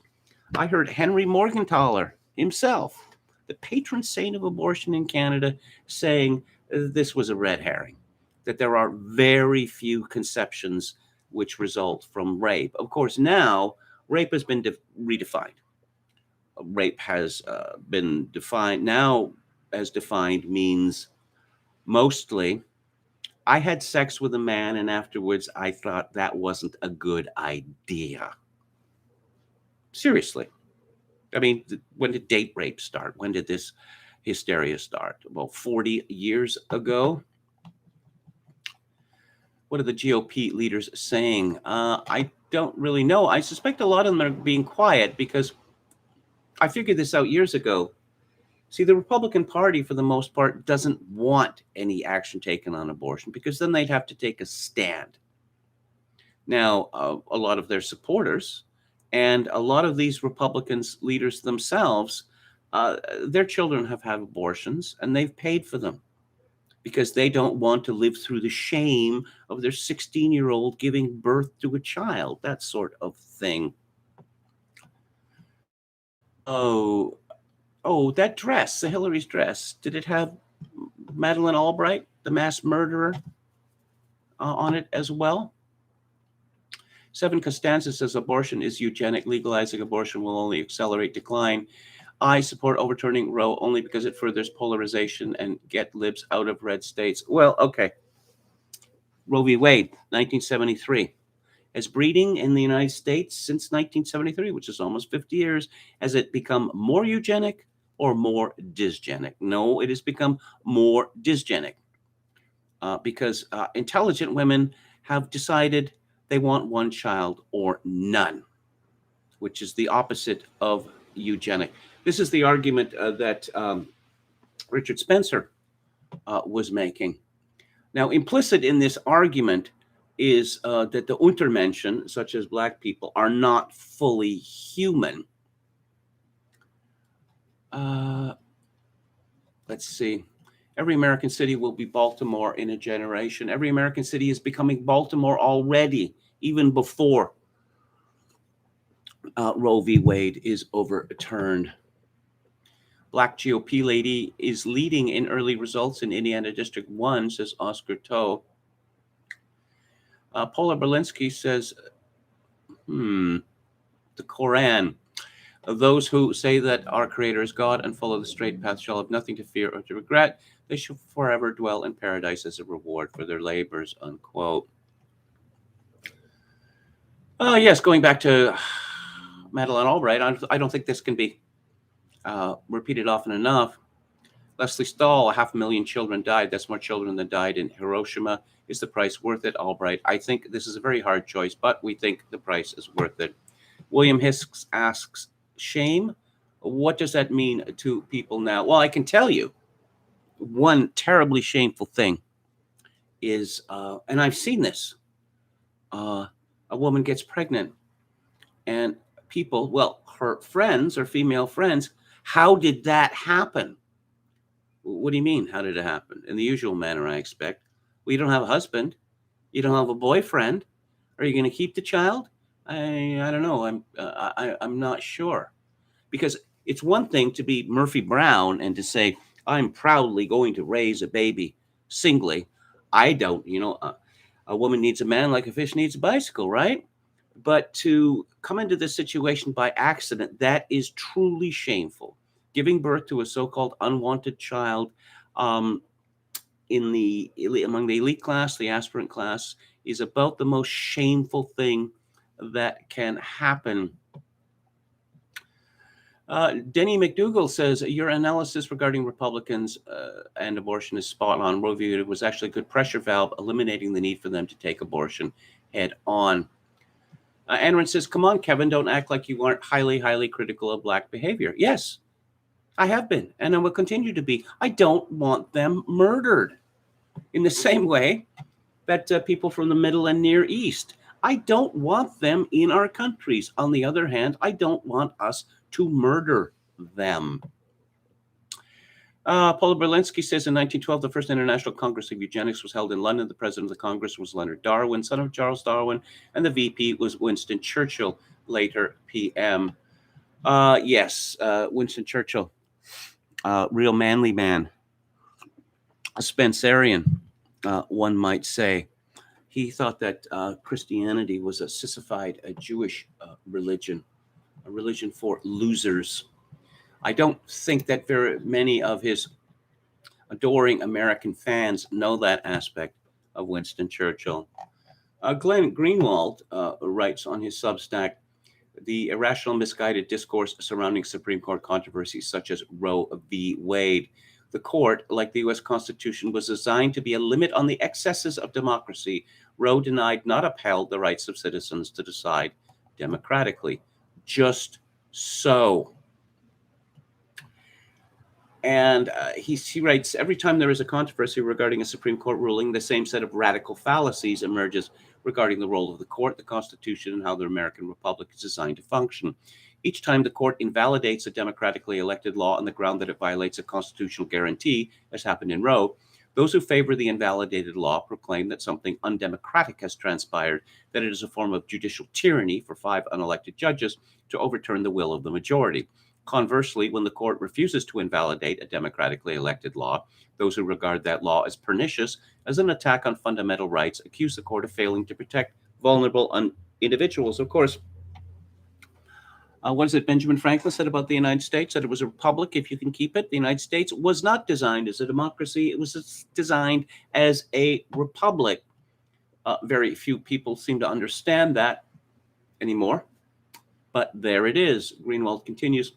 I heard Henry Morgentaler himself, the patron saint of abortion in Canada, saying this was a red herring, that there are very few conceptions which result from rape. Of course, now rape has been redefined. Rape has been defined now, as defined means mostly I had sex with a man and afterwards I thought that wasn't a good idea. Seriously. I mean, when did date rape start? When did this hysteria start? Well, 40 years ago. What are the GOP leaders saying? I don't really know. I suspect a lot of them are being quiet because I figured this out years ago. See, the Republican Party, for the most part, doesn't want any action taken on abortion because then they'd have to take a stand. Now, a lot of their supporters and a lot of these Republicans leaders themselves, their children have had abortions and they've paid for them because they don't want to live through the shame of their 16-year-old giving birth to a child, that sort of thing. Oh, that dress, the Hillary's dress, did it have Madeleine Albright, the mass murderer, on it as well? Seven Costanza says abortion is eugenic. Legalizing abortion will only accelerate decline. I support overturning Roe only because it furthers polarization and get libs out of red states. Well, okay. Roe v. Wade, 1973. Has breeding in the United States since 1973, which is almost 50 years, has it become more eugenic or more dysgenic? No, it has become more dysgenic because intelligent women have decided they want one child or none, which is the opposite of eugenic. This is the argument that Richard Spencer was making. Now, implicit in this argument is that the Untermenschen, such as Black people, are not fully human. Let's see. Every American city will be Baltimore in a generation. Every American city is becoming Baltimore already, even before Roe v. Wade is overturned. Black GOP lady is leading in early results in Indiana District 1, says Oscar Toe. Paula Berlinski says, the Quran. Those who say that our Creator is God and follow the straight path shall have nothing to fear or to regret. They shall forever dwell in paradise as a reward for their labors, unquote. Yes, going back to Madeleine Albright, I don't think this can be repeated often enough. Leslie Stahl, 500,000 children died. That's more children than died in Hiroshima. Is the price worth it, Albright? I think this is a very hard choice, but we think the price is worth it. William Hisks asks, shame? What does that mean to people now? Well, I can tell you one terribly shameful thing is, and I've seen this, a woman gets pregnant and people, well, her friends or female friends, how did that happen? What do you mean? How did it happen? In the usual manner, I expect. Well, you don't have a husband. You don't have a boyfriend. Are you going to keep the child? I don't know. I'm not sure. Because it's one thing to be Murphy Brown and to say, I'm proudly going to raise a baby singly. I don't, a woman needs a man like a fish needs a bicycle, right? But to come into this situation by accident, that is truly shameful. Giving birth to a so-called unwanted child among the elite class, the aspirant class, is about the most shameful thing that can happen. Denny McDougall says, your analysis regarding Republicans and abortion is spot on. Roe v. Wade was actually a good pressure valve, eliminating the need for them to take abortion head on. Anran says, come on, Kevin, don't act like you aren't highly, highly critical of Black behavior. Yes, I have been, and I will continue to be. I don't want them murdered in the same way that people from the Middle and Near East. I don't want them in our countries. On the other hand, I don't want us to murder them. Paul Berlinski says in 1912, the first International Congress of Eugenics was held in London. The president of the Congress was Leonard Darwin, son of Charles Darwin, and the VP was Winston Churchill, later PM. Yes, Winston Churchill, real manly man, a Spencerian, one might say. He thought that Christianity was a sissified Jewish religion, a religion for losers. I don't think that very many of his adoring American fans know that aspect of Winston Churchill. Glenn Greenwald writes on his Substack, the irrational, misguided discourse surrounding Supreme Court controversies such as Roe v. Wade. The court, like the U.S. Constitution, was designed to be a limit on the excesses of democracy. Roe denied, not upheld, the rights of citizens to decide democratically. Just so. And he writes, every time there is a controversy regarding a Supreme Court ruling, the same set of radical fallacies emerges regarding the role of the court, the Constitution, and how the American Republic is designed to function. Each time the court invalidates a democratically elected law on the ground that it violates a constitutional guarantee, as happened in Roe, those who favor the invalidated law proclaim that something undemocratic has transpired, that it is a form of judicial tyranny for 5 unelected judges to overturn the will of the majority. Conversely, when the court refuses to invalidate a democratically elected law, those who regard that law as pernicious, as an attack on fundamental rights, accuse the court of failing to protect vulnerable individuals. Of course, what is it Benjamin Franklin said about the United States? That it was a republic if you can keep it. The United States was not designed as a democracy. It was designed as a republic. Very few people seem to understand that anymore. But there it is. Greenwald continues.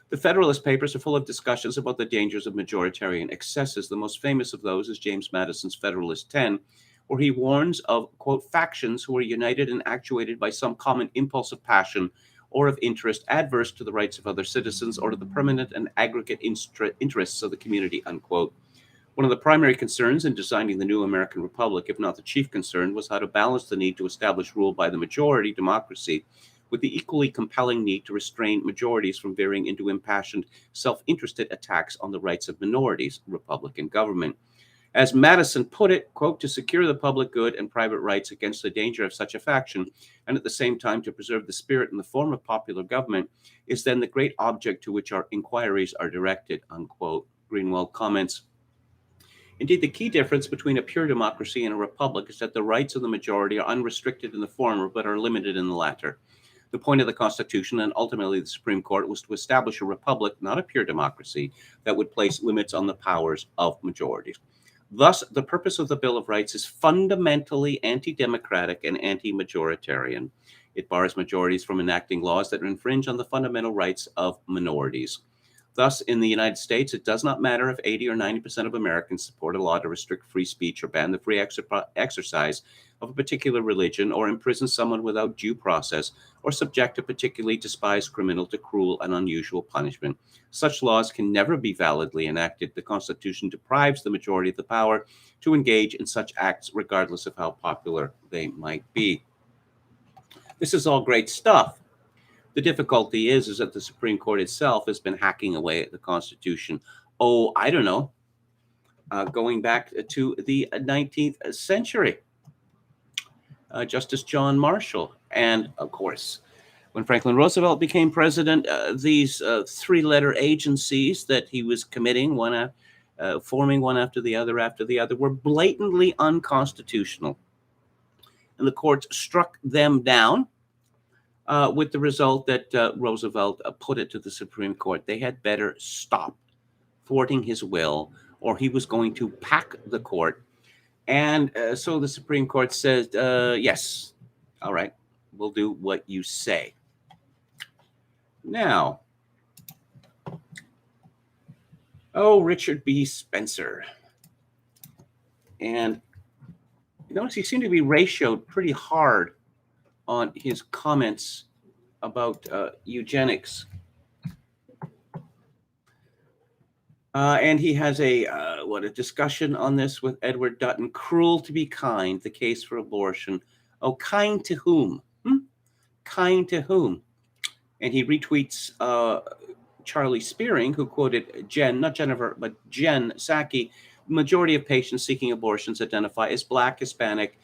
The Federalist Papers are full of discussions about the dangers of majoritarian excesses. The most famous of those is James Madison's Federalist 10, where he warns of, quote, factions who are united and actuated by some common impulse of passion or of interest adverse to the rights of other citizens or to the permanent and aggregate interests of the community, unquote. One of the primary concerns in designing the new American Republic, if not the chief concern, was how to balance the need to establish rule by the majority democracy with the equally compelling need to restrain majorities from veering into impassioned, self-interested attacks on the rights of minorities, Republican government. As Madison put it, quote, to secure the public good and private rights against the danger of such a faction, and at the same time to preserve the spirit and the form of popular government, is then the great object to which our inquiries are directed, unquote. Greenwald comments, indeed, the key difference between a pure democracy and a republic is that the rights of the majority are unrestricted in the former, but are limited in the latter. The point of the Constitution and ultimately the Supreme Court was to establish a republic, not a pure democracy, that would place limits on the powers of majorities. Thus, the purpose of the Bill of Rights is fundamentally anti-democratic and anti-majoritarian. It bars majorities from enacting laws that infringe on the fundamental rights of minorities. Thus, in the United States, it does not matter if 80 or 90% of Americans support a law to restrict free speech or ban the free exercise of a particular religion or imprison someone without due process or subject a particularly despised criminal to cruel and unusual punishment. Such laws can never be validly enacted. The Constitution deprives the majority of the power to engage in such acts, regardless of how popular they might be. This is all great stuff. The difficulty is that the Supreme Court itself has been hacking away at the Constitution. Oh, I don't know, going back to the 19th century. Justice John Marshall. And of course, when Franklin Roosevelt became president, these 3-letter agencies that he was committing, forming one after the other, were blatantly unconstitutional. And the courts struck them down. With the result that Roosevelt put it to the Supreme Court. They had better stop thwarting his will, or he was going to pack the court. And so the Supreme Court says, yes, all right, we'll do what you say. Now, Richard B. Spencer. And you notice he seemed to be ratioed pretty hard on his comments about eugenics. And he has a discussion on this with Edward Dutton. Cruel to be kind, the case for abortion. Oh, kind to whom? Kind to whom? And he retweets Charlie Spearing, who quoted Jen, not Jennifer, but Jen Psaki, majority of patients seeking abortions identify as Black, Hispanic,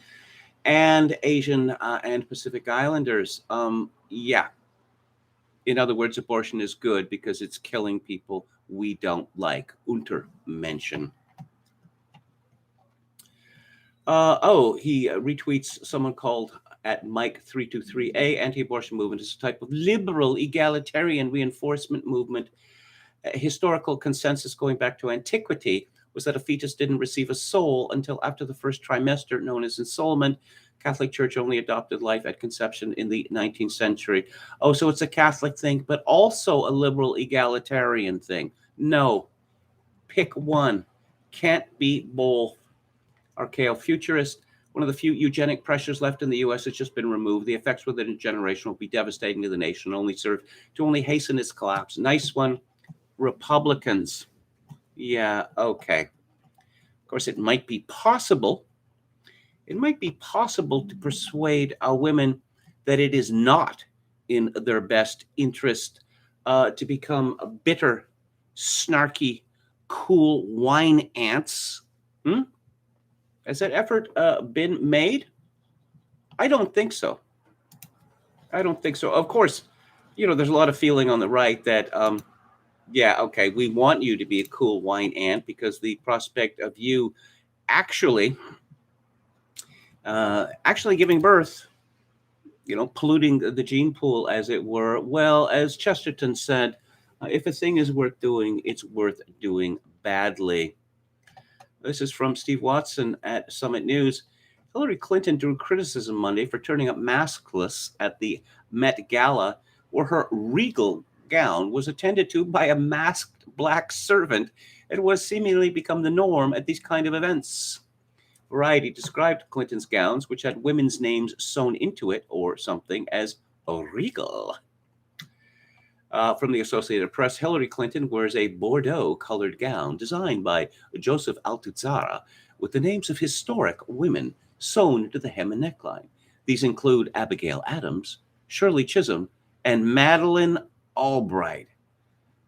and Asian and Pacific Islanders. Yeah. In other words, abortion is good because it's killing people we don't like. Untermenschen. He retweets someone called at Mike323A. Anti-abortion movement is a type of liberal egalitarian reinforcement movement. Historical consensus going back to antiquity was that a fetus didn't receive a soul until after the first trimester, known as ensoulment. Catholic Church only adopted life at conception in the 19th century. Oh, so it's a Catholic thing, but also a liberal egalitarian thing. No, pick one. Can't be both. Archaeofuturist, one of the few eugenic pressures left in the U.S. has just been removed. The effects within a generation will be devastating to the nation, only serve to only hasten its collapse. Nice one. Republicans. Yeah, okay. Of course, it might be possible to persuade women that it is not in their best interest to become bitter, snarky, cool wine ants. Has that effort been made? I don't think so. Of course, there's a lot of feeling on the right that, yeah, okay, we want you to be a cool wine ant because the prospect of you actually giving birth, polluting the gene pool, as it were. Well, as Chesterton said, if a thing is worth doing, it's worth doing badly. This is from Steve Watson at Summit News. Hillary Clinton drew criticism Monday for turning up maskless at the Met Gala, where her regal gown was attended to by a masked Black servant. It was seemingly become the norm at these kind of events. Variety described Clinton's gowns, which had women's names sewn into it or something, as regal. From the Associated Press, Hillary Clinton wears a Bordeaux-colored gown designed by Joseph Altuzzara with the names of historic women sewn into the hem and neckline. These include Abigail Adams, Shirley Chisholm, and Madeleine Albright.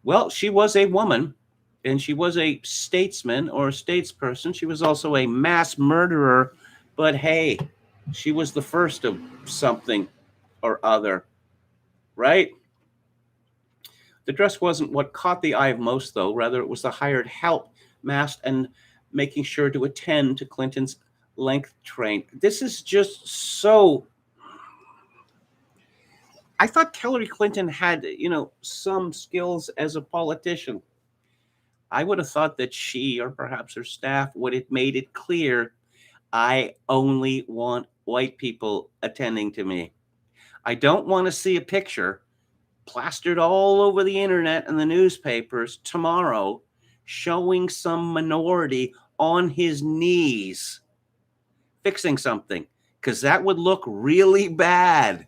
Well, she was a woman, and she was a statesman or a statesperson. She was also a mass murderer, but hey, she was the first of something or other, right? The dress wasn't what caught the eye of most, though. Rather, it was the hired help masked and making sure to attend to Clinton's length train. This is just so... I thought Hillary Clinton had, some skills as a politician. I would have thought that she, or perhaps her staff, would have made it clear, I only want white people attending to me. I don't want to see a picture plastered all over the internet and the newspapers tomorrow showing some minority on his knees fixing something, because that would look really bad.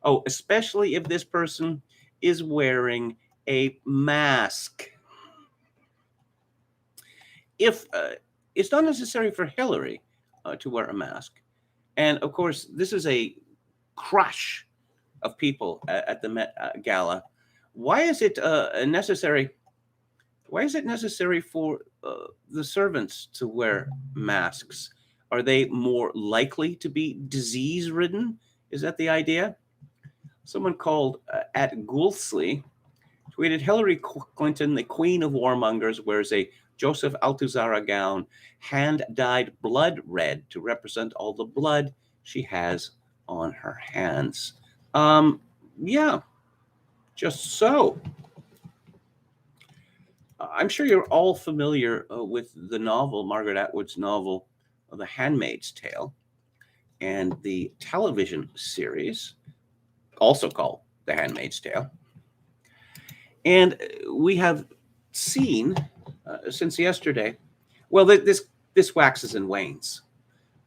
Oh, especially if this person is wearing a mask. If it's not necessary for Hillary to wear a mask, and of course, this is a crush of people at the Met Gala. Why is it necessary? Why is it necessary for the servants to wear masks? Are they more likely to be disease-ridden? Is that the idea? Someone called at Goulsley tweeted, Hillary Clinton, the queen of warmongers, wears a Joseph Altuzzara gown, hand-dyed blood red to represent all the blood she has on her hands. Yeah, just so. I'm sure you're all familiar with the novel, Margaret Atwood's novel, The Handmaid's Tale, and the television series, also called The Handmaid's Tale. And we have seen since yesterday, well, this waxes and wanes,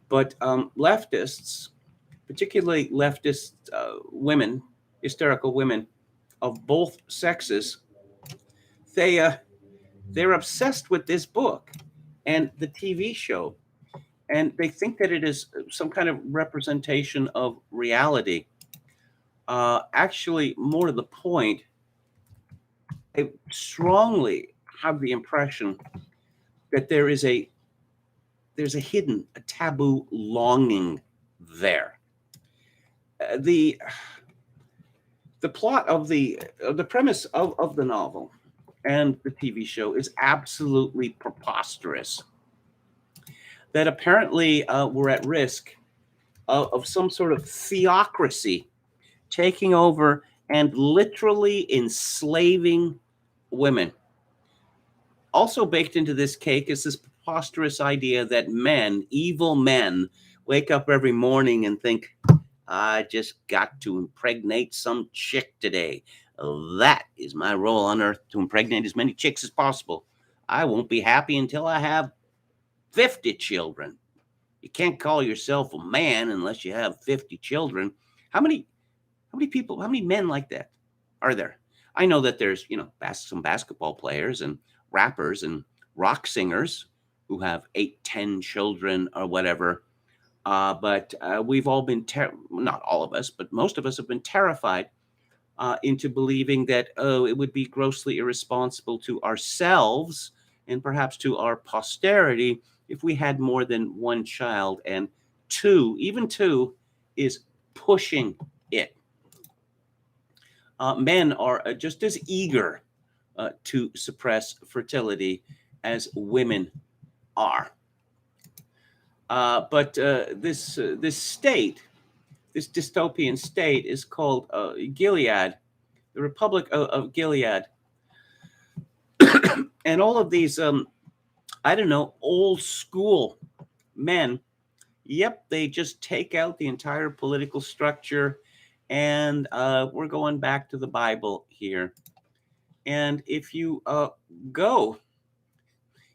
but leftists, particularly leftist women, hysterical women of both sexes, they're obsessed with this book and the TV show, and they think that it is some kind of representation of reality. Actually, more to the point, I strongly have the impression that there's a hidden, a taboo longing there. The plot of the premise of the novel and the TV show is absolutely preposterous. That apparently we're at risk of some sort of theocracy taking over and literally enslaving women. Also baked into this cake is this preposterous idea that men, evil men, wake up every morning and think, I just got to impregnate some chick today. That is my role on earth, to impregnate as many chicks as possible. I won't be happy until I have 50 children. You can't call yourself a man unless you have 50 children. How many people, how many men like that are there? I know that there's, some basketball players and rappers and rock singers who have 8, 10 children or whatever. But we've all been, not all of us, but most of us have been terrified into believing that, it would be grossly irresponsible to ourselves and perhaps to our posterity if we had more than one child. And even two, is pushing it. Men are just as eager to suppress fertility as women are. But this state, this dystopian state, is called Gilead, the Republic of Gilead. And all of these, old school men, yep, they just take out the entire political structure. And we're going back to the Bible here. And if you go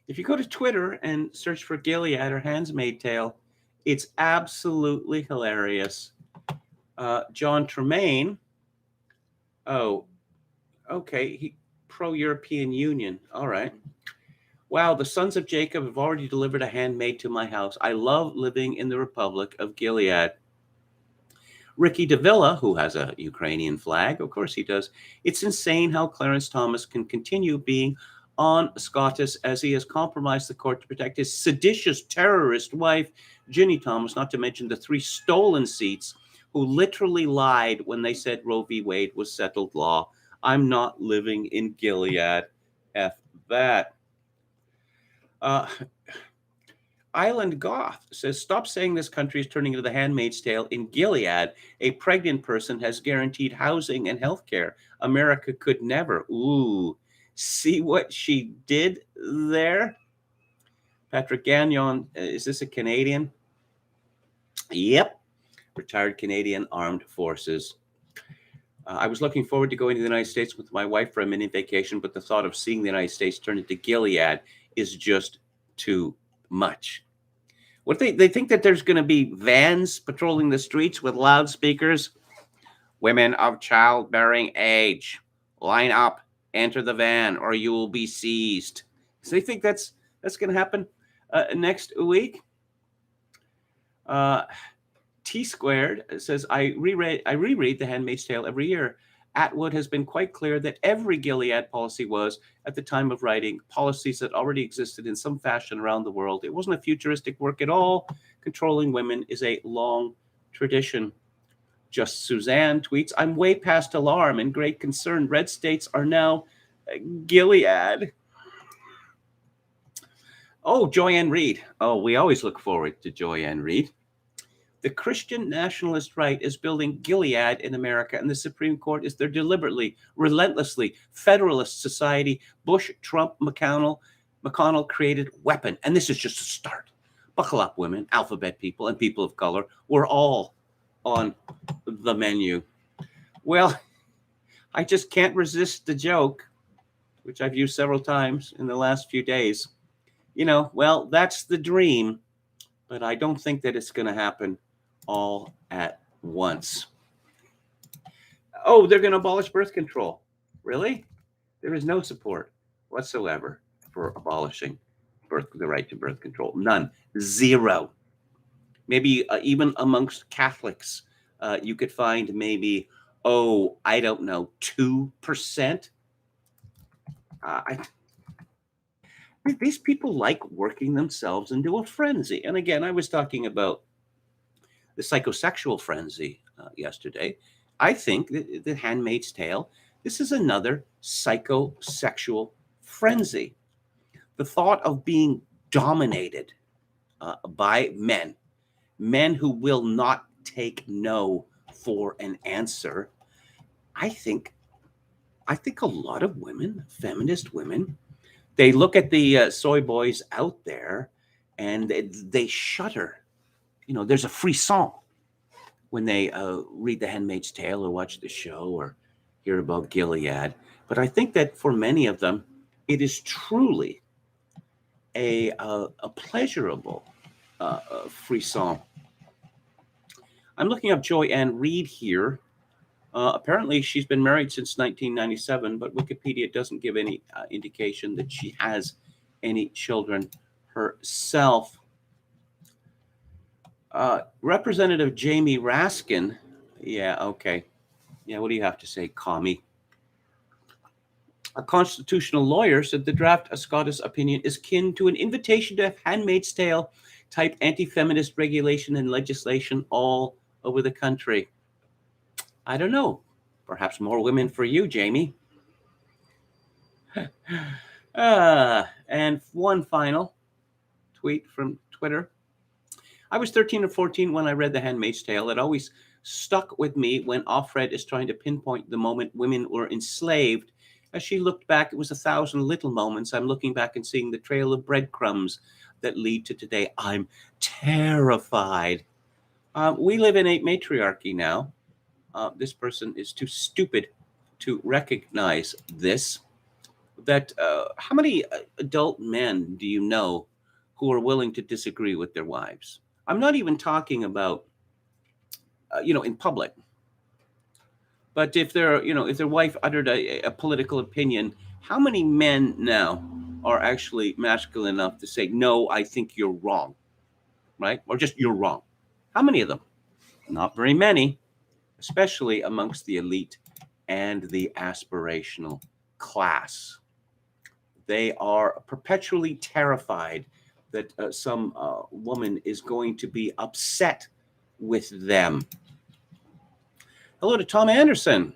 to Twitter and search for Gilead or Handmaid's Tale, it's absolutely hilarious. John Tremaine. Oh, okay. Pro-European Union. All right. Wow, the sons of Jacob have already delivered a handmaid to my house. I love living in the Republic of Gilead. Ricky Davila, who has a Ukrainian flag, of course he does. It's insane how Clarence Thomas can continue being on SCOTUS as he has compromised the court to protect his seditious terrorist wife, Ginny Thomas, not to mention the 3 stolen seats who literally lied when they said Roe v. Wade was settled law. I'm not living in Gilead. F that. Island Goth says, stop saying this country is turning into the Handmaid's Tale. In Gilead, a pregnant person has guaranteed housing and health care. America could never. Ooh, see what she did there? Patrick Gagnon, is this a Canadian? Yep, retired Canadian Armed Forces. I was looking forward to going to the United States with my wife for a mini vacation, but the thought of seeing the United States turn into Gilead is just too much. What they think that there's going to be vans patrolling the streets with loudspeakers? Women of childbearing age, line up, enter the van, or you will be seized. So they think that's going to happen next week. T Squared says, I reread The Handmaid's Tale every year. Atwood has been quite clear that every Gilead policy was, at the time of writing, policies that already existed in some fashion around the world. It wasn't a futuristic work at all. Controlling women is a long tradition. Just Suzanne tweets, I'm way past alarm and great concern. Red states are now Gilead. Oh, Joyanne Reid. Oh, we always look forward to Joyanne Reid. The Christian nationalist right is building Gilead in America, and the Supreme Court is their deliberately, relentlessly federalist society, Bush, Trump, McConnell created weapon. And this is just a start. Buckle up, women, alphabet people, and people of color. We're all on the menu. Well, I just can't resist the joke, which I've used several times in the last few days. Well, that's the dream, but I don't think that it's going to happen all at once. Oh, they're going to abolish birth control. Really? There is no support whatsoever for abolishing the right to birth control. None. Zero. Maybe even amongst Catholics, you could find maybe, 2%. These people like working themselves into a frenzy. And again, I was talking about the psychosexual frenzy yesterday. I think that the Handmaid's Tale, this is another psychosexual frenzy. The thought of being dominated by men who will not take no for an answer. I think a lot of women, feminist women, they look at the soy boys out there and they shudder. There's a frisson when they read The Handmaid's Tale or watch the show or hear about Gilead. But I think that for many of them, it is truly a pleasurable frisson. I'm looking up Joy Ann Reid here. Apparently, she's been married since 1997, but Wikipedia doesn't give any indication that she has any children herself. Representative Jamie Raskin. Yeah, okay. Yeah, what do you have to say, commie? A constitutional lawyer said the draft SCOTUS opinion is kin to an invitation to have Handmaid's Tale type anti-feminist regulation and legislation all over the country. I don't know. Perhaps more women for you, Jamie. And one final tweet from Twitter. I was 13 or 14 when I read The Handmaid's Tale. It always stuck with me when Offred is trying to pinpoint the moment women were enslaved. As she looked back, it was 1,000 little moments. I'm looking back and seeing the trail of breadcrumbs that lead to today. I'm terrified. We live in a matriarchy now. This person is too stupid to recognize this. That how many adult men do you know who are willing to disagree with their wives? I'm not even talking about, in public. But if their wife uttered a political opinion, how many men now are actually masculine enough to say, no, I think you're wrong, right? Or just you're wrong. How many of them? Not very many, especially amongst the elite and the aspirational class. They are perpetually terrified that some woman is going to be upset with them. Hello to Tom Anderson.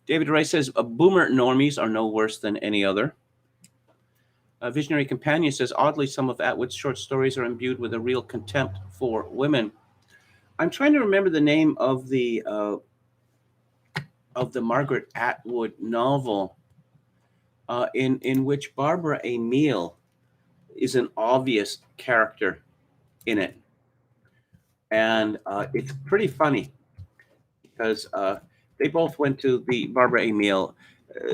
David Rice says, boomer normies are no worse than any other. Visionary Companion says, oddly, some of Atwood's short stories are imbued with a real contempt for women. I'm trying to remember the name of the Margaret Atwood novel in which Barbara Emile is an obvious character in it. And it's pretty funny because they both went to the Barbara Emile,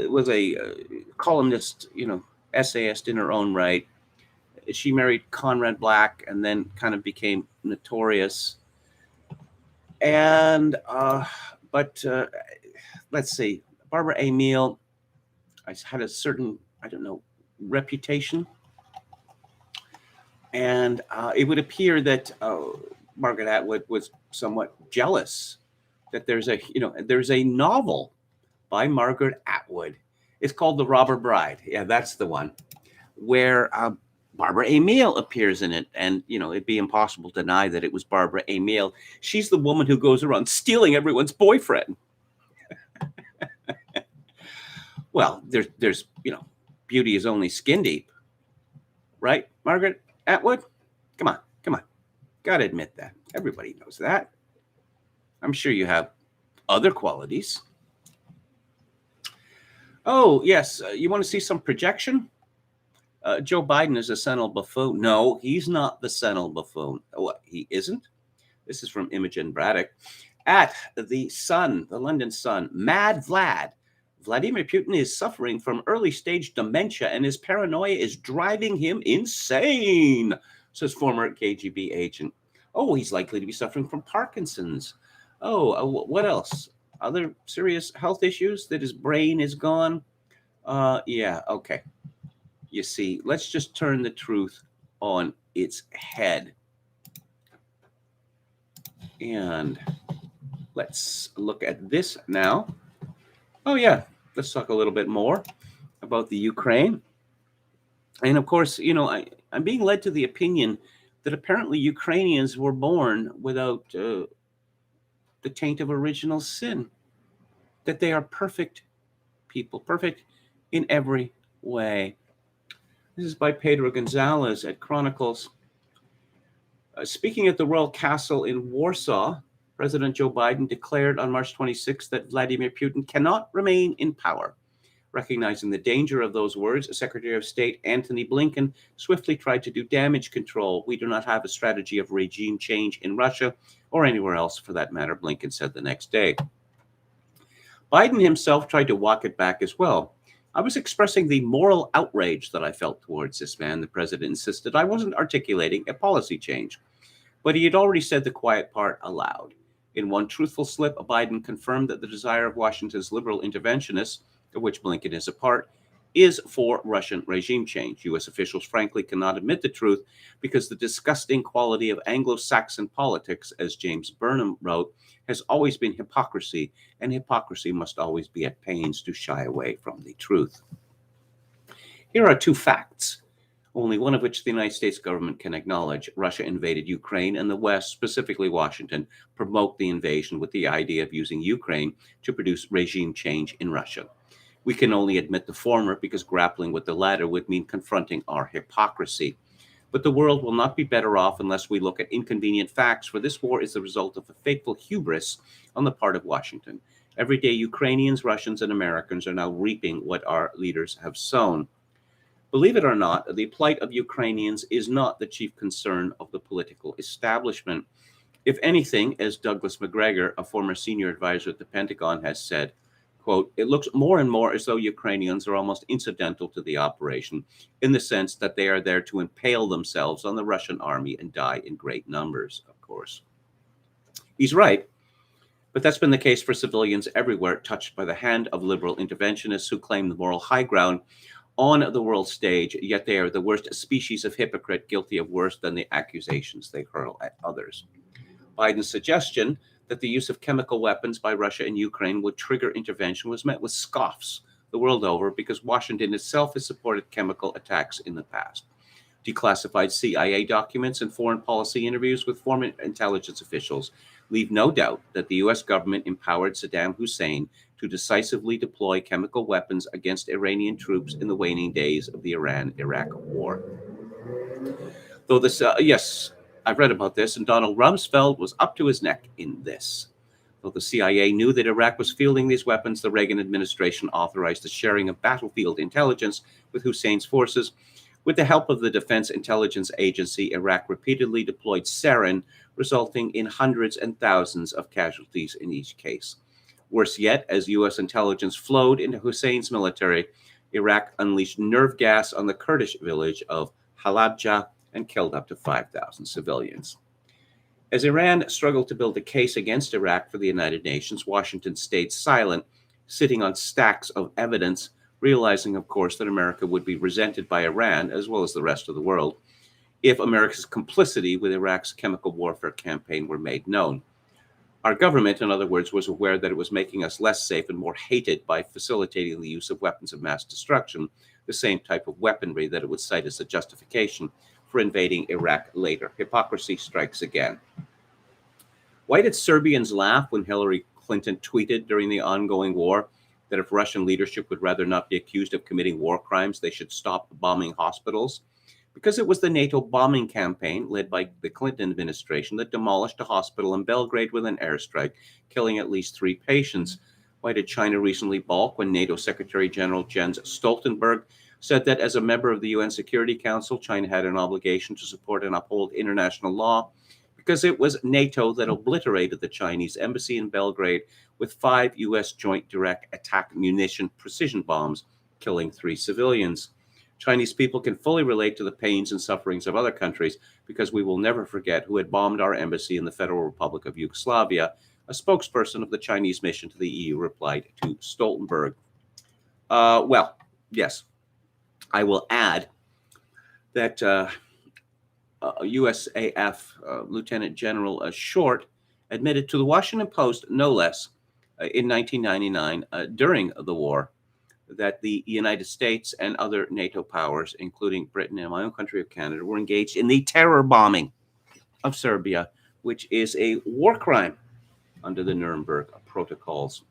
was a columnist, essayist in her own right. She married Conrad Black and then kind of became notorious. And, but let's see, Barbara Emile had a certain, reputation. And it would appear that Margaret Atwood was somewhat jealous that there's a novel by Margaret Atwood. It's called The Robber Bride. Yeah, that's the one where Barbara Emile appears in it. And, it'd be impossible to deny that it was Barbara Emile. She's the woman who goes around stealing everyone's boyfriend. Well, there's beauty is only skin deep. Right, Margaret Atwood? Come on. Got to admit that. Everybody knows that. I'm sure you have other qualities. Oh, yes. You want to see some projection? Joe Biden is a senile buffoon. No, he's not the senile buffoon. What, he isn't? This is from Imogen Braddock. At the Sun, the London Sun, Mad Vlad. Vladimir Putin is suffering from early-stage dementia, and his paranoia is driving him insane, says former KGB agent. Oh, he's likely to be suffering from Parkinson's. Oh, what else? Other serious health issues, that his brain is gone? Yeah, okay. You see, let's just turn the truth on its head. And let's look at this now. Oh, yeah. Let's talk a little bit more about the Ukraine. And of course, I'm being led to the opinion that apparently Ukrainians were born without the taint of original sin, that they are perfect people, perfect in every way. This is by Pedro Gonzalez at Chronicles. Speaking at the Royal Castle in Warsaw, President Joe Biden declared on March 26th that Vladimir Putin cannot remain in power. Recognizing the danger of those words, Secretary of State Antony Blinken swiftly tried to do damage control. We do not have a strategy of regime change in Russia or anywhere else for that matter, Blinken said the next day. Biden himself tried to walk it back as well. I was expressing the moral outrage that I felt towards this man, the president insisted. I wasn't articulating a policy change, but he had already said the quiet part aloud. In one truthful slip, Biden confirmed that the desire of Washington's liberal interventionists, of which Blinken is a part, is for Russian regime change. U.S. officials frankly cannot admit the truth because the disgusting quality of Anglo-Saxon politics, as James Burnham wrote, has always been hypocrisy, and hypocrisy must always be at pains to shy away from the truth. Here are two facts, only one of which the United States government can acknowledge. Russia invaded Ukraine, and the West, specifically Washington, provoked the invasion with the idea of using Ukraine to produce regime change in Russia. We can only admit the former because grappling with the latter would mean confronting our hypocrisy. But the world will not be better off unless we look at inconvenient facts, for this war is the result of a fateful hubris on the part of Washington. Every day, Ukrainians, Russians, and Americans are now reaping what our leaders have sown. Believe it or not, the plight of Ukrainians is not the chief concern of the political establishment. If anything, as Douglas Macgregor, a former senior advisor at the Pentagon, has said, quote, it looks more and more as though Ukrainians are almost incidental to the operation, in the sense that they are there to impale themselves on the Russian army and die in great numbers, of course. He's right, but that's been the case for civilians everywhere touched by the hand of liberal interventionists who claim the moral high ground on the world stage, yet they are the worst species of hypocrite, guilty of worse than the accusations they hurl at others. Biden's suggestion that the use of chemical weapons by Russia in Ukraine would trigger intervention was met with scoffs the world over because Washington itself has supported chemical attacks in the past. Declassified CIA documents and foreign policy interviews with former intelligence officials leave no doubt that the U.S. government empowered Saddam Hussein to decisively deploy chemical weapons against Iranian troops in the waning days of the Iran-Iraq war. Though this, yes, I've read about this, and Donald Rumsfeld was up to his neck in this. Though the CIA knew that Iraq was fielding these weapons, the Reagan administration authorized the sharing of battlefield intelligence with Hussein's forces. With the help of the Defense Intelligence Agency, Iraq repeatedly deployed Saturn, resulting in hundreds and thousands of casualties in each case. Worse yet, as U.S. intelligence flowed into Hussein's military, Iraq unleashed nerve gas on the Kurdish village of Halabja and killed up to 5,000 civilians. As Iran struggled to build a case against Iraq for the United Nations, Washington stayed silent, sitting on stacks of evidence, realizing, of course, that America would be resented by Iran, as well as the rest of the world, if America's complicity with Iraq's chemical warfare campaign were made known. Our government, in other words, was aware that it was making us less safe and more hated by facilitating the use of weapons of mass destruction, the same type of weaponry that it would cite as a justification for invading Iraq later. Hypocrisy strikes again. Why did Serbians laugh when Hillary Clinton tweeted during the ongoing war that if Russian leadership would rather not be accused of committing war crimes, they should stop bombing hospitals? Because it was the NATO bombing campaign led by the Clinton administration that demolished a hospital in Belgrade with an airstrike, killing at least 3 patients. Why did China recently balk when NATO Secretary General Jens Stoltenberg said that as a member of the UN Security Council, China had an obligation to support and uphold international law? Because it was NATO that obliterated the Chinese embassy in Belgrade with 5 U.S. Joint Direct Attack Munition precision bombs, killing 3 civilians. Chinese people can fully relate to the pains and sufferings of other countries because we will never forget who had bombed our embassy in the Federal Republic of Yugoslavia. A spokesperson of the Chinese mission to the EU replied to Stoltenberg. Well, yes, I will add that USAF Lieutenant General Short admitted to the Washington Post, no less, in 1999 during the war, that the United States and other NATO powers, including Britain and my own country of Canada, were engaged in the terror bombing of Serbia, which is a war crime under the Nuremberg protocols.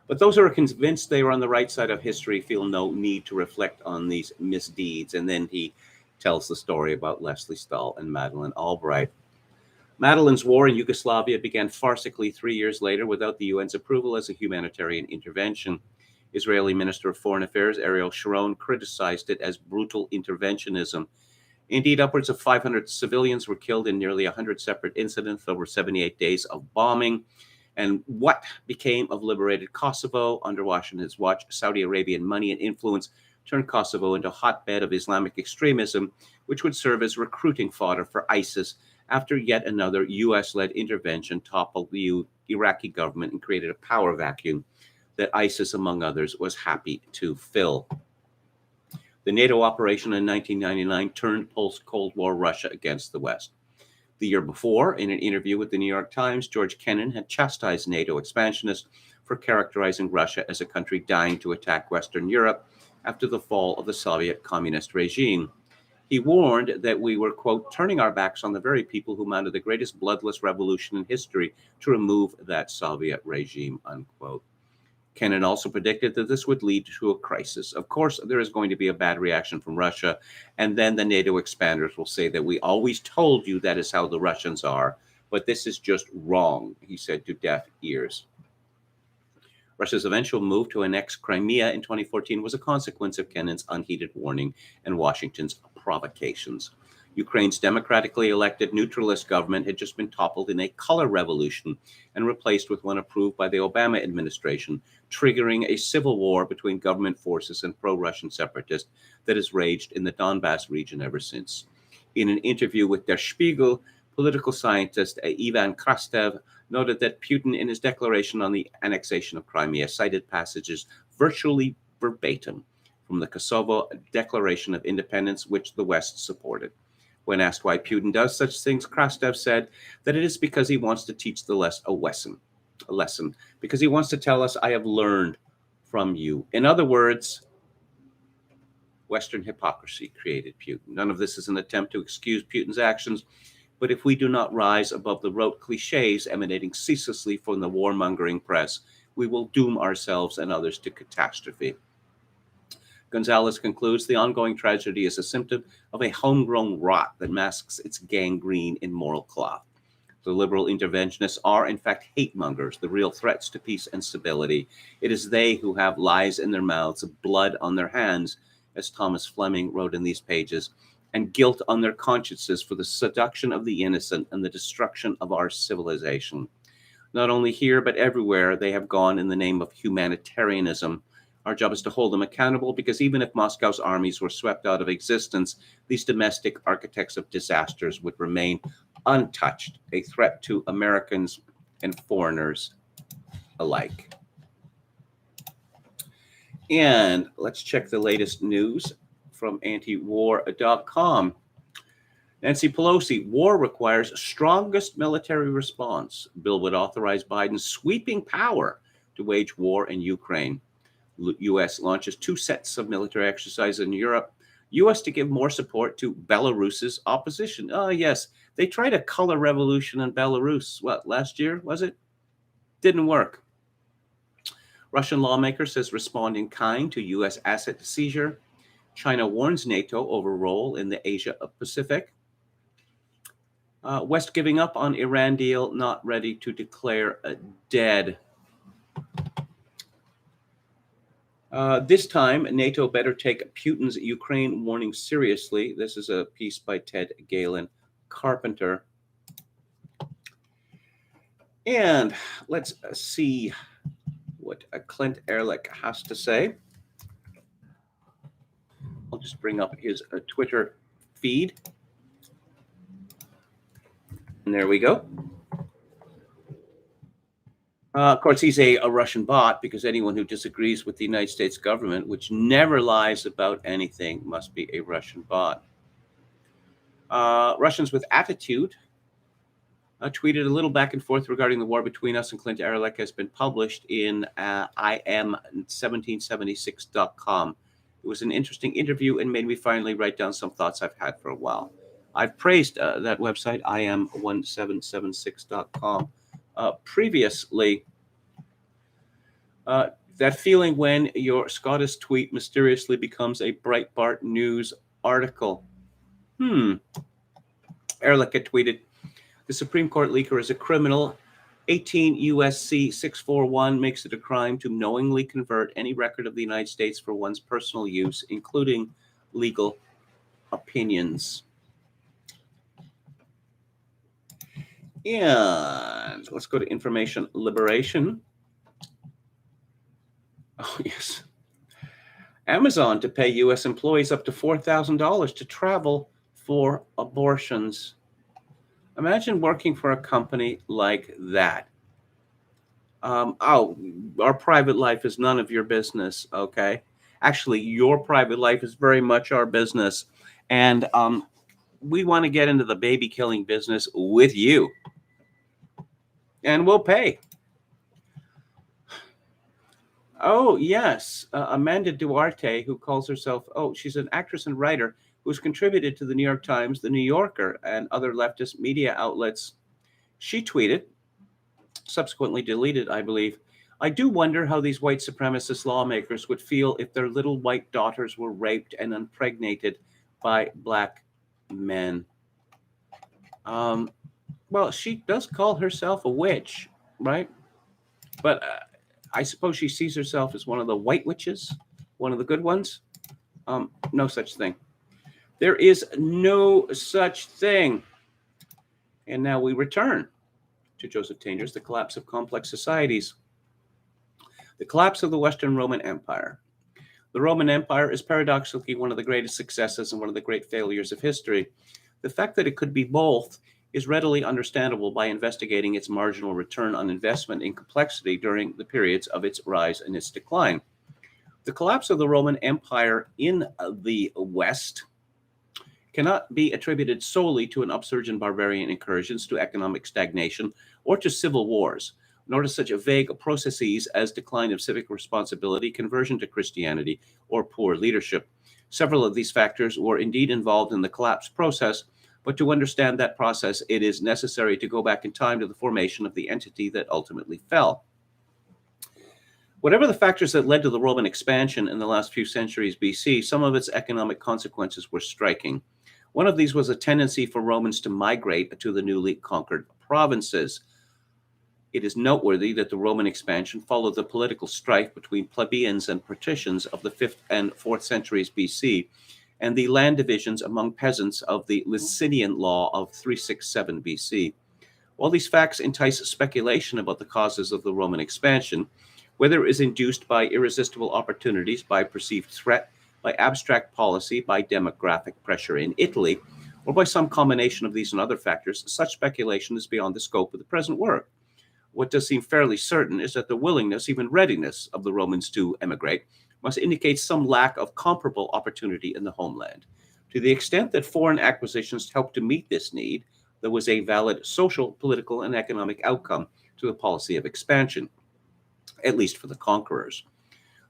But those who are convinced they are on the right side of history feel no need to reflect on these misdeeds. And then he tells the story about Leslie Stahl and Madeleine Albright. Madeleine's war in Yugoslavia began farcically 3 years later without the UN's approval as a humanitarian intervention. Israeli Minister of Foreign Affairs Ariel Sharon criticized it as brutal interventionism. Indeed, upwards of 500 civilians were killed in nearly 100 separate incidents over 78 days of bombing. And what became of liberated Kosovo under Washington's watch? Saudi Arabian money and influence turned Kosovo into a hotbed of Islamic extremism, which would serve as recruiting fodder for ISIS after yet another U.S.-led intervention toppled the Iraqi government and created a power vacuum that ISIS, among others, was happy to fill. The NATO operation in 1999 turned post-Cold War Russia against the West. The year before, in an interview with the New York Times, George Kennan had chastised NATO expansionists for characterizing Russia as a country dying to attack Western Europe after the fall of the Soviet communist regime. He warned that we were, quote, turning our backs on the very people who mounted the greatest bloodless revolution in history to remove that Soviet regime, unquote. Kennan also predicted that this would lead to a crisis. Of course, there is going to be a bad reaction from Russia, and then the NATO expanders will say that we always told you that is how the Russians are, but this is just wrong, he said to deaf ears. Russia's eventual move to annex Crimea in 2014 was a consequence of Kennan's unheeded warning and Washington's provocations. Ukraine's democratically elected neutralist government had just been toppled in a color revolution and replaced with one approved by the Obama administration, triggering a civil war between government forces and pro-Russian separatists that has raged in the Donbass region ever since. In an interview with Der Spiegel, political scientist Ivan Krastev noted that Putin, in his declaration on the annexation of Crimea, cited passages virtually verbatim from the Kosovo Declaration of Independence, which the West supported. When asked why Putin does such things, Krastev said that it is because he wants to teach the West a lesson, because he wants to tell us, I have learned from you. In other words, Western hypocrisy created Putin. None of this is an attempt to excuse Putin's actions, but if we do not rise above the rote cliches emanating ceaselessly from the warmongering press, we will doom ourselves and others to catastrophe. Gonzalez concludes the ongoing tragedy is a symptom of a homegrown rot that masks its gangrene in moral cloth. The liberal interventionists are, in fact, hate mongers, the real threats to peace and stability. It is they who have lies in their mouths, blood on their hands, as Thomas Fleming wrote in these pages, and guilt on their consciences for the seduction of the innocent and the destruction of our civilization. Not only here, but everywhere, they have gone in the name of humanitarianism. Our job is to hold them accountable, because even if Moscow's armies were swept out of existence, these domestic architects of disasters would remain untouched, a threat to Americans and foreigners alike. And let's check the latest news from antiwar.com. Nancy Pelosi, war requires strongest military response. Bill would authorize Biden's sweeping power to wage war in Ukraine. U.S. launches 2 sets of military exercises in Europe. U.S. to give more support to Belarus's opposition. Oh, yes. They tried a color revolution in Belarus. What, last year, was it? Didn't work. Russian lawmaker says respond in kind to U.S. asset seizure. China warns NATO over role in the Asia-Pacific. West giving up on Iran deal, not ready to declare dead. This time, NATO better take Putin's Ukraine warning seriously. This is a piece by Ted Galen Carpenter. And let's see what Clint Ehrlich has to say. I'll just bring up his Twitter feed. And there we go. Of course, he's a Russian bot, because anyone who disagrees with the United States government, which never lies about anything, must be a Russian bot. Russians with attitude tweeted a little back and forth regarding the war between us and Clint Ehrlich has been published in im1776.com. It was an interesting interview and made me finally write down some thoughts I've had for a while. I've praised that website, im1776.com, previously. That feeling when your Scottish tweet mysteriously becomes a Breitbart News article. Ehrlich had tweeted, "The Supreme Court leaker is a criminal. 18 U.S.C. 641 makes it a crime to knowingly convert any record of the United States for one's personal use, including legal opinions." And let's go to information liberation. Oh, yes. Amazon to pay U.S. employees up to $4,000 to travel for abortions. Imagine working for a company like that. Our private life is none of your business, okay? Actually, your private life is very much our business. And we want to get into the baby killing business with you. And we'll pay. Oh, yes. Amanda Duarte, who calls herself, she's an actress and writer who's contributed to the New York Times, the New Yorker, and other leftist media outlets. She tweeted, subsequently deleted, I believe, "I do wonder how these white supremacist lawmakers would feel if their little white daughters were raped and impregnated by black men." Well, she does call herself a witch, right? But I suppose she sees herself as one of the white witches, one of the good ones. No such thing. There is no such thing. And now we return to Joseph Tanger's The Collapse of Complex Societies. The collapse of the Western Roman Empire. The Roman Empire is paradoxically one of the greatest successes and one of the great failures of history. The fact that it could be both is readily understandable by investigating its marginal return on investment in complexity during the periods of its rise and its decline. The collapse of the Roman Empire in the West cannot be attributed solely to an upsurge in barbarian incursions, to economic stagnation, or to civil wars, nor to such vague processes as decline of civic responsibility, conversion to Christianity, or poor leadership. Several of these factors were indeed involved in the collapse process, but to understand that process, it is necessary to go back in time to the formation of the entity that ultimately fell. Whatever the factors that led to the Roman expansion in the last few centuries BC, some of its economic consequences were striking. One of these was a tendency for Romans to migrate to the newly conquered provinces. It is noteworthy that the Roman expansion followed the political strife between plebeians and patricians of the 5th and 4th centuries BC, and the land divisions among peasants of the Licinian law of 367 BC. While these facts entice speculation about the causes of the Roman expansion, whether it is induced by irresistible opportunities, by perceived threat, by abstract policy, by demographic pressure in Italy, or by some combination of these and other factors, such speculation is beyond the scope of the present work. What does seem fairly certain is that the willingness, even readiness, of the Romans to emigrate must indicate some lack of comparable opportunity in the homeland. To the extent that foreign acquisitions helped to meet this need, there was a valid social, political, and economic outcome to the policy of expansion, at least for the conquerors.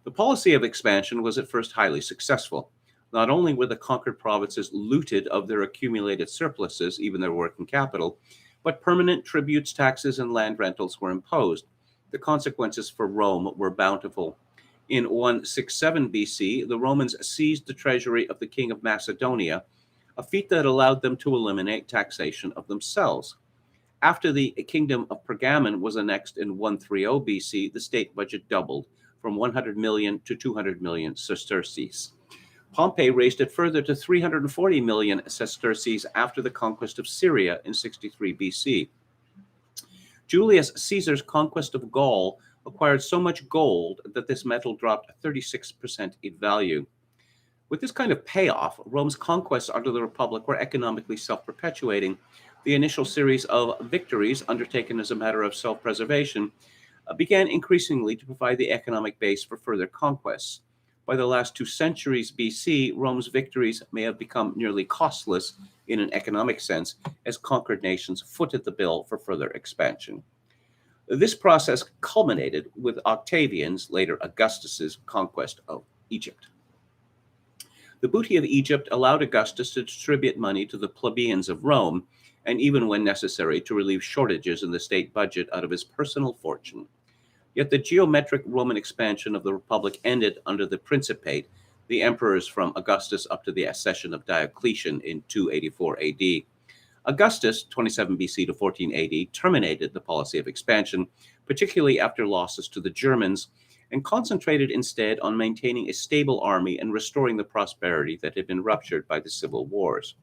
The policy of expansion was at first highly successful. Not only were the conquered provinces looted of their accumulated surpluses, even their working capital, but permanent tributes, taxes, and land rentals were imposed. The consequences for Rome were bountiful. In 167 BC, the Romans seized the treasury of the king of Macedonia, a feat that allowed them to eliminate taxation of themselves. After the kingdom of Pergamon was annexed in 130 BC, the state budget doubled from 100 million to 200 million sesterces. Pompey raised it further to 340 million sesterces after the conquest of Syria in 63 BC. Julius Caesar's conquest of Gaul acquired so much gold that this metal dropped 36% in value. With this kind of payoff, Rome's conquests under the Republic were economically self-perpetuating. The initial series of victories, undertaken as a matter of self-preservation, began increasingly to provide the economic base for further conquests. By the last 2 centuries BC, Rome's victories may have become nearly costless in an economic sense as conquered nations footed the bill for further expansion. This process culminated with Octavian's, later Augustus's, conquest of Egypt. The booty of Egypt allowed Augustus to distribute money to the plebeians of Rome, and even when necessary, to relieve shortages in the state budget out of his personal fortune. Yet the geometric Roman expansion of the Republic ended under the Principate, the emperors from Augustus up to the accession of Diocletian in 284 AD. Augustus, 27 BC to 14 AD, terminated the policy of expansion, particularly after losses to the Germans, and concentrated instead on maintaining a stable army and restoring the prosperity that had been ruptured by the civil wars.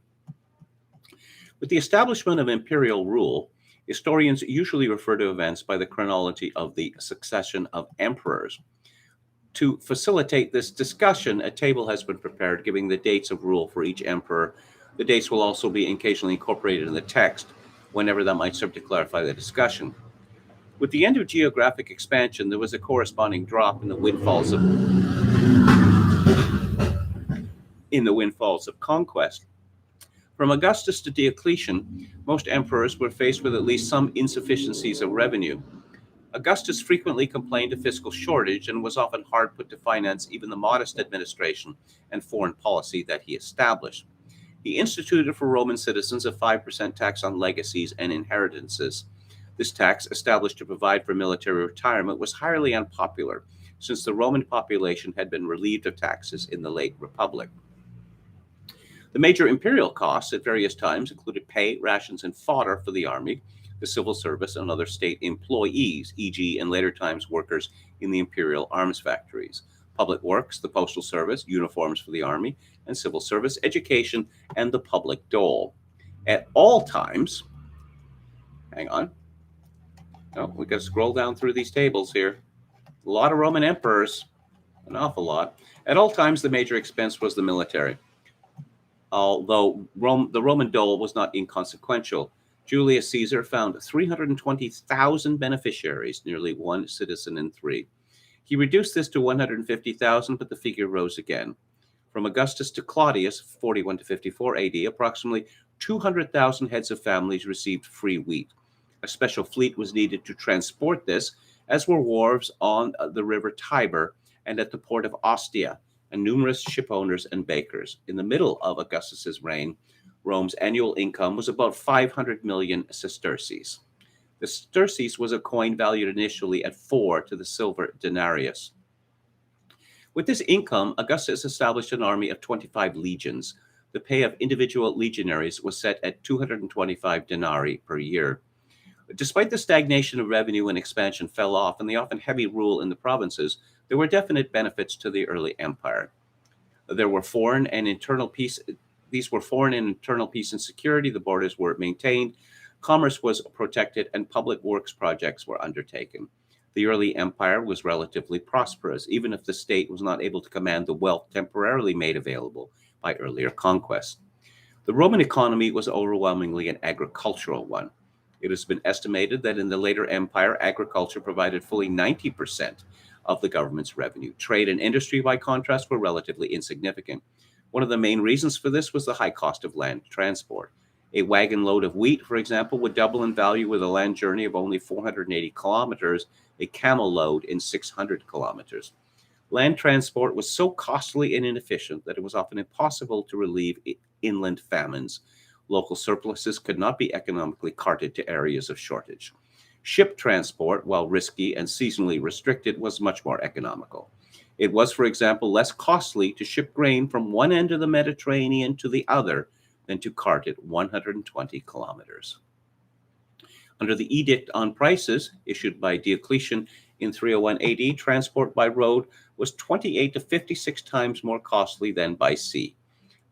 With the establishment of imperial rule, historians usually refer to events by the chronology of the succession of emperors. To facilitate this discussion, a table has been prepared giving the dates of rule for each emperor. The dates will also be occasionally incorporated in the text, whenever that might serve to clarify the discussion. With the end of geographic expansion, there was a corresponding drop in the windfalls of conquest. From Augustus to Diocletian, most emperors were faced with at least some insufficiencies of revenue. Augustus frequently complained of fiscal shortage and was often hard put to finance even the modest administration and foreign policy that he established. He instituted for Roman citizens a 5% tax on legacies and inheritances. This tax, established to provide for military retirement, was highly unpopular, since the Roman population had been relieved of taxes in the late Republic. The major imperial costs at various times included pay, rations, and fodder for the army, the civil service, and other state employees, e.g., in later times workers in the imperial arms factories, public works, the postal service, uniforms for the army and civil service, education, and the public dole. At all times, hang on, we got to scroll down through these tables here. A lot of Roman emperors, an awful lot. At all times, the major expense was the military. Although the Roman dole was not inconsequential, Julius Caesar found 320,000 beneficiaries, nearly one citizen in three. He reduced this to 150,000, but the figure rose again. From Augustus to Claudius, 41 to 54 AD, approximately 200,000 heads of families received free wheat. A special fleet was needed to transport this, as were wharves on the river Tiber and at the port of Ostia, and numerous shipowners and bakers. In the middle of Augustus's reign, Rome's annual income was about 500 million sesterces. The sesterces was a coin valued initially at 4 to the silver denarius. With this income, Augustus established an army of 25 legions. The pay of individual legionaries was set at 225 denarii per year. Despite the stagnation of revenue and expansion fell off and the often heavy rule in the provinces, there were definite benefits to the early empire. There were foreign and internal peace. These were foreign and internal peace and security. The borders were maintained, commerce was protected, and public works projects were undertaken. The early empire was relatively prosperous, even if the state was not able to command the wealth temporarily made available by earlier conquests. The Roman economy was overwhelmingly an agricultural one. It has been estimated that in the later empire, agriculture provided fully 90% of the government's revenue. Trade and industry, by contrast, were relatively insignificant. One of the main reasons for this was the high cost of land transport. A wagon load of wheat, for example, would double in value with a land journey of only 480 kilometers, a camel load in 600 kilometers. Land transport was so costly and inefficient that it was often impossible to relieve inland famines. Local surpluses could not be economically carted to areas of shortage. Ship transport, while risky and seasonally restricted, was much more economical. It was, for example, less costly to ship grain from one end of the Mediterranean to the other than to cart it 120 kilometers. Under the Edict on Prices, issued by Diocletian in 301 AD, transport by road was 28 to 56 times more costly than by sea.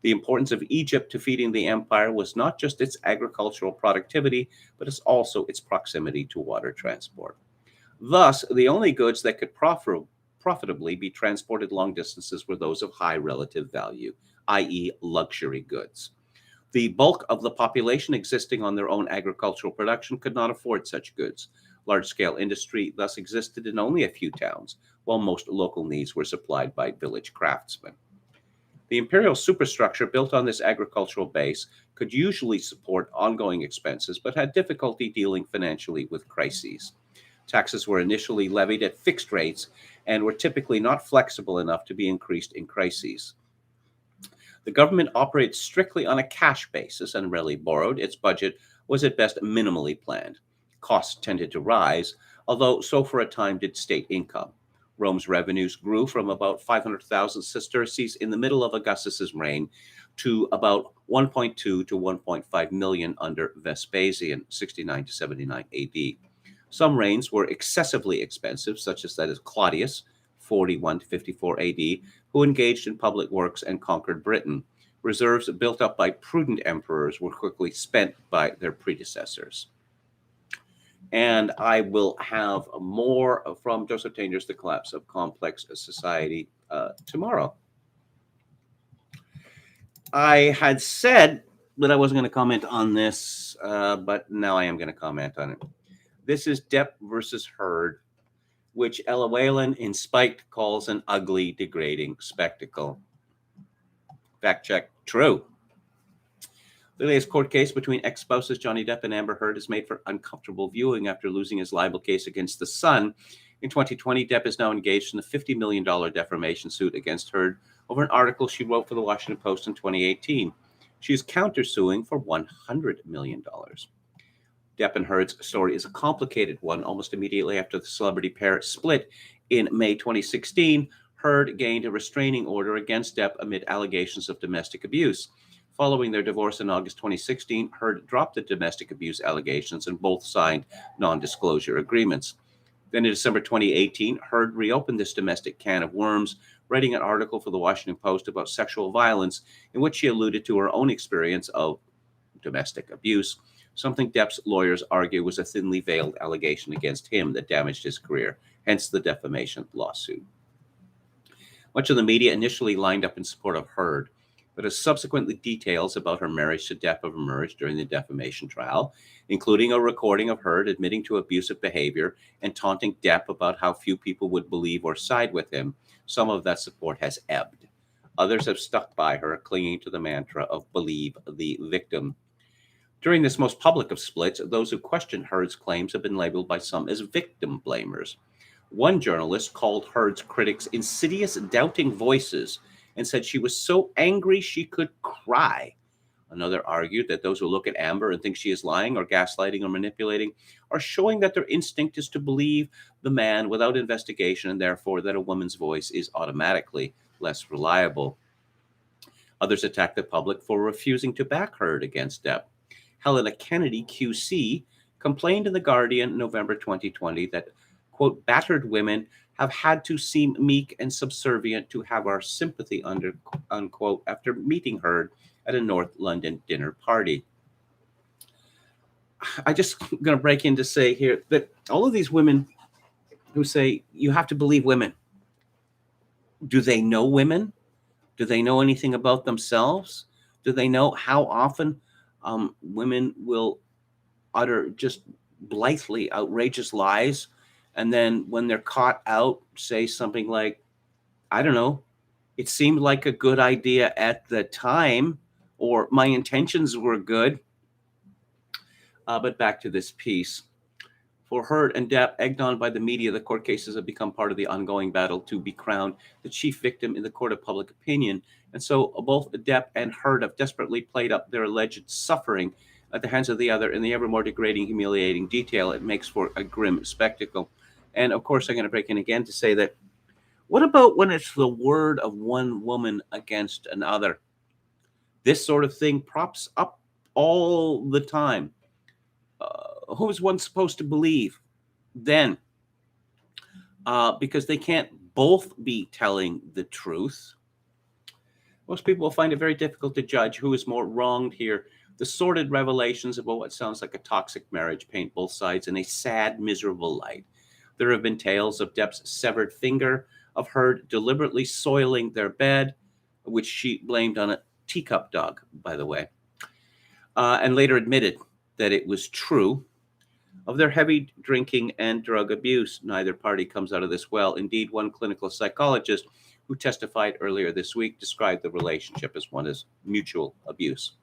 The importance of Egypt to feeding the empire was not just its agricultural productivity, but also its proximity to water transport. Thus, the only goods that could profitably be transported long distances were those of high relative value, i.e., luxury goods. The bulk of the population existing on their own agricultural production could not afford such goods. Large-scale industry thus existed in only a few towns, while most local needs were supplied by village craftsmen. The imperial superstructure built on this agricultural base could usually support ongoing expenses, but had difficulty dealing financially with crises. Taxes were initially levied at fixed rates and were typically not flexible enough to be increased in crises. The government operated strictly on a cash basis and rarely borrowed. Its budget was at best minimally planned. Costs tended to rise, although so for a time did state income. Rome's revenues grew from about 500,000 sesterces in the middle of Augustus's reign to about 1.2 to 1.5 million under Vespasian, 69 to 79 AD. Some reigns were excessively expensive, such as that of Claudius, 41 to 54 AD, who engaged in public works and conquered Britain. Reserves built up by prudent emperors were quickly spent by their predecessors. And I will have more from Joseph Tanger's The Collapse of Complex Society tomorrow. I had said that I wasn't going to comment on this, but now I am going to comment on it. This is Depp versus Heard, which Ella Whalen in Spiked calls an ugly, degrading spectacle. Fact check, true. The latest court case between ex-spouses Johnny Depp and Amber Heard is made for uncomfortable viewing after losing his libel case against The Sun. In 2020, Depp is now engaged in a $50 million defamation suit against Heard over an article she wrote for the Washington Post in 2018. She is countersuing for $100 million. Depp and Heard's story is a complicated one. Almost immediately after the celebrity pair split in May 2016, Heard gained a restraining order against Depp amid allegations of domestic abuse. Following their divorce in August 2016, Heard dropped the domestic abuse allegations and both signed non-disclosure agreements. Then in December 2018, Heard reopened this domestic can of worms, writing an article for the Washington Post about sexual violence in which she alluded to her own experience of domestic abuse, something Depp's lawyers argue was a thinly veiled allegation against him that damaged his career, hence the defamation lawsuit. Much of the media initially lined up in support of Heard, but as subsequently details about her marriage to Depp have emerged during the defamation trial, including a recording of Heard admitting to abusive behavior and taunting Depp about how few people would believe or side with him, some of that support has ebbed. Others have stuck by her, clinging to the mantra of believe the victim. During this most public of splits, those who questioned Heard's claims have been labeled by some as victim blamers. One journalist called Heard's critics insidious, doubting voices and said she was so angry she could cry. Another argued that those who look at Amber and think she is lying or gaslighting or manipulating are showing that their instinct is to believe the man without investigation, and therefore that a woman's voice is automatically less reliable. Others attacked the public for refusing to back Heard against Depp. Helena Kennedy, QC, complained in The Guardian in November 2020 that, quote, battered women have had to seem meek and subservient to have our sympathy, unquote, after meeting Heard at a North London dinner party. I just going to break in to say here that all of these women who say you have to believe women, do they know women? Do they know anything about themselves? Do they know how often women will utter just blithely outrageous lies, and then when they're caught out, say something like, I don't know, it seemed like a good idea at the time, or my intentions were good. But back to this piece. For Heard and Depp, egged on by the media, the court cases have become part of the ongoing battle to be crowned the chief victim in the court of public opinion. And so both Depp and Heard have desperately played up their alleged suffering at the hands of the other in the ever more degrading, humiliating detail it makes for a grim spectacle. And of course, I'm going to break in again to say that what about when it's the word of one woman against another? This sort of thing props up all the time. Who is one supposed to believe then? Because they can't both be telling the truth. Most people will find it very difficult to judge who is more wronged here. The sordid revelations about what sounds like a toxic marriage paint both sides in a sad, miserable light. There have been tales of Depp's severed finger, of Heard deliberately soiling their bed, which she blamed on a teacup dog, by the way, and later admitted that it was true. of their heavy drinking and drug abuse. Neither party comes out of this well. Indeed, one clinical psychologist who testified earlier this week described the relationship as one as mutual abuse.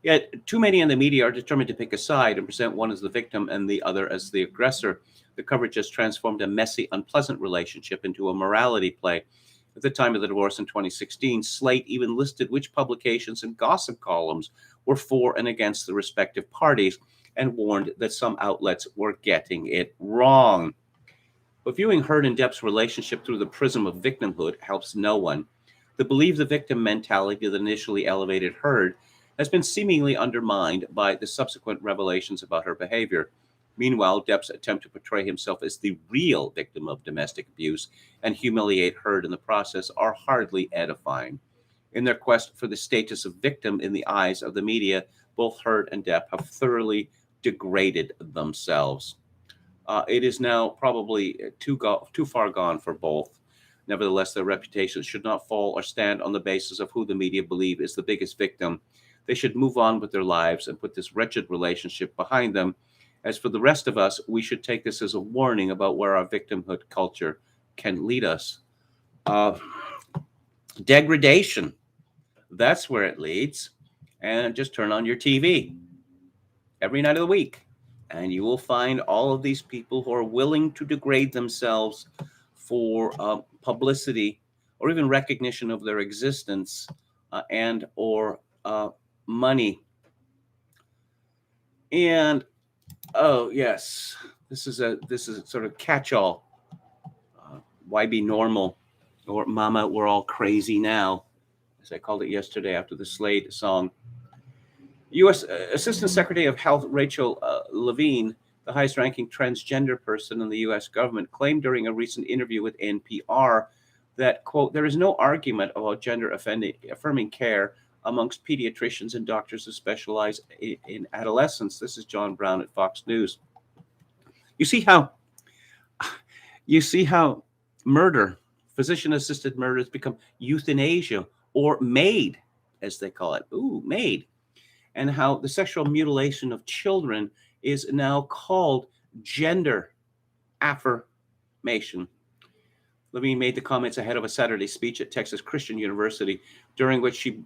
Yet, too many in the media are determined to pick a side and present one as the victim and the other as the aggressor. The coverage has transformed a messy, unpleasant relationship into a morality play. At the time of the divorce in 2016, Slate even listed which publications and gossip columns were for and against the respective parties and warned that some outlets were getting it wrong. But viewing Heard and Depp's relationship through the prism of victimhood helps no one. The believe the victim mentality that initially elevated Heard has been seemingly undermined by the subsequent revelations about her behavior. Meanwhile, Depp's attempt to portray himself as the real victim of domestic abuse and humiliate Heard in the process are hardly edifying. In their quest for the status of victim in the eyes of the media, both Heard and Depp have thoroughly degraded themselves. It is now probably too far gone for both. Nevertheless, their reputations should not fall or stand on the basis of who the media believe is the biggest victim. They should move on with their lives and put this wretched relationship behind them. As for the rest of us, we should take this as a warning about where our victimhood culture can lead us. Degradation, that's where it leads. And just turn on your TV every night of the week, and you will find all of these people who are willing to degrade themselves for publicity or even recognition of their existence and or money. And oh yes, this is a sort of catch-all. Why be normal? Or Mama, we're all crazy now, as I called it yesterday after the Slade song. U.S. Assistant Secretary of Health Rachel Levine, the highest-ranking transgender person in the U.S. government, claimed during a recent interview with NPR that, quote, there is no argument about gender-affirming care amongst pediatricians and doctors who specialize in adolescents. This is John Brown at Fox News. You see how murder, physician-assisted murder, has become euthanasia or MAID, as they call it. Ooh, MAID. And how the sexual mutilation of children is now called gender affirmation. Levine made the comments ahead of a Saturday speech at Texas Christian University, during which she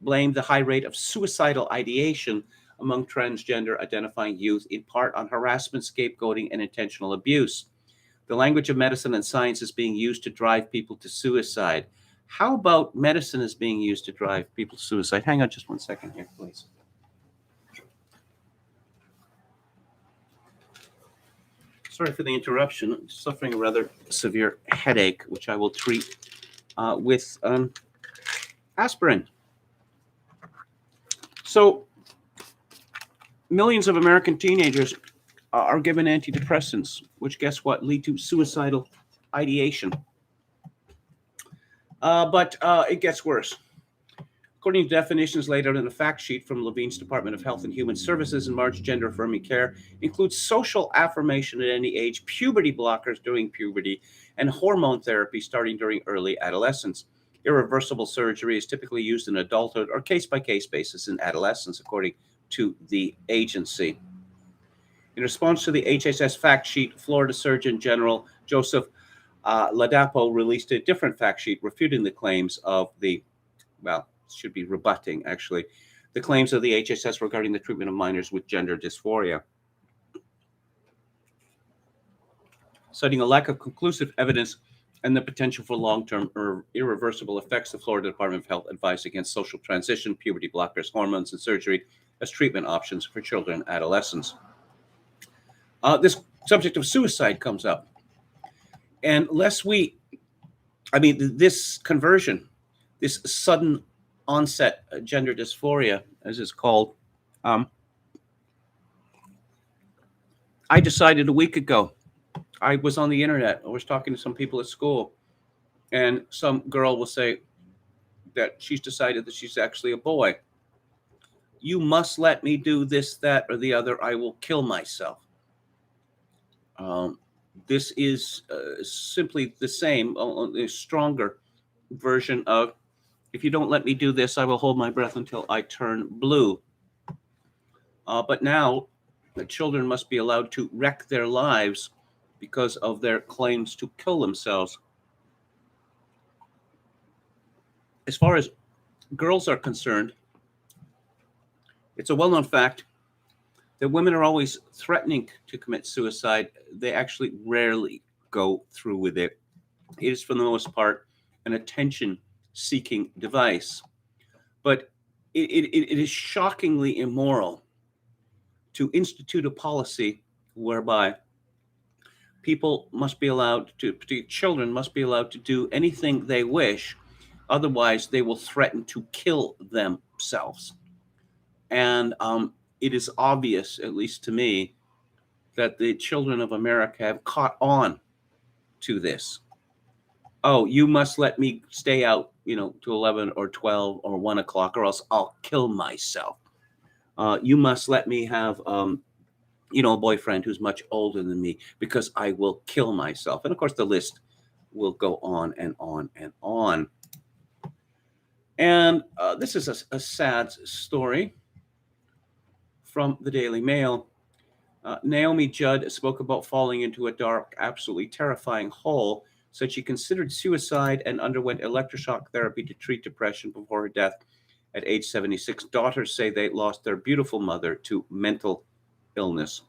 blamed the high rate of suicidal ideation among transgender identifying youth in part on harassment, scapegoating, and intentional abuse. The language of medicine and science is being used to drive people to suicide. How about medicine is being used to drive people to suicide? Hang on just one second here, please. Sorry for the interruption. I'm suffering a rather severe headache, which I will treat with aspirin. So, millions of American teenagers are given antidepressants, which, guess what, lead to suicidal ideation. But it gets worse. According to definitions laid out in a fact sheet from Levine's Department of Health and Human Services in March, gender-affirming care includes social affirmation at any age, puberty blockers during puberty, and hormone therapy starting during early adolescence. Irreversible surgery is typically used in adulthood or case-by-case basis in adolescence, according to the agency. In response to the HHS fact sheet, Florida Surgeon General Joseph Ladapo released a different fact sheet refuting the claims of the, well, should be rebutting, actually, the claims of the HHS regarding the treatment of minors with gender dysphoria. Citing a lack of conclusive evidence and the potential for long-term or irreversible effects, the Florida Department of Health advised against social transition, puberty blockers, hormones, and surgery as treatment options for children and adolescents. This subject of suicide comes up. And this conversion, this sudden onset gender dysphoria, as it's called, I decided a week ago. I was on the internet. I was talking to some people at school, and some girl will say that she's decided that she's actually a boy. You must let me do this, that, or the other. I will kill myself. This is simply the same, a stronger version of, if you don't let me do this, I will hold my breath until I turn blue. But now that children must be allowed to wreck their lives because of their claims to kill themselves. As far as girls are concerned, it's a well-known fact that women are always threatening to commit suicide. They actually rarely go through with it. It is, for the most part, an attention-seeking device. But it is shockingly immoral to institute a policy whereby people must be allowed to, particularly children, must be allowed to do anything they wish. Otherwise, they will threaten to kill themselves. And it is obvious, at least to me, that the children of America have caught on to this. Oh, you must let me stay out, to 11 or 12 or 1 o'clock, or else I'll kill myself. You must let me have, a boyfriend who's much older than me, because I will kill myself. And of course, the list will go on and on and on. And this is a sad story from the Daily Mail. Naomi Judd spoke about falling into a dark, absolutely terrifying hole. Said she considered suicide and underwent electroshock therapy to treat depression before her death at age 76. Daughters say they lost their beautiful mother to mental illness.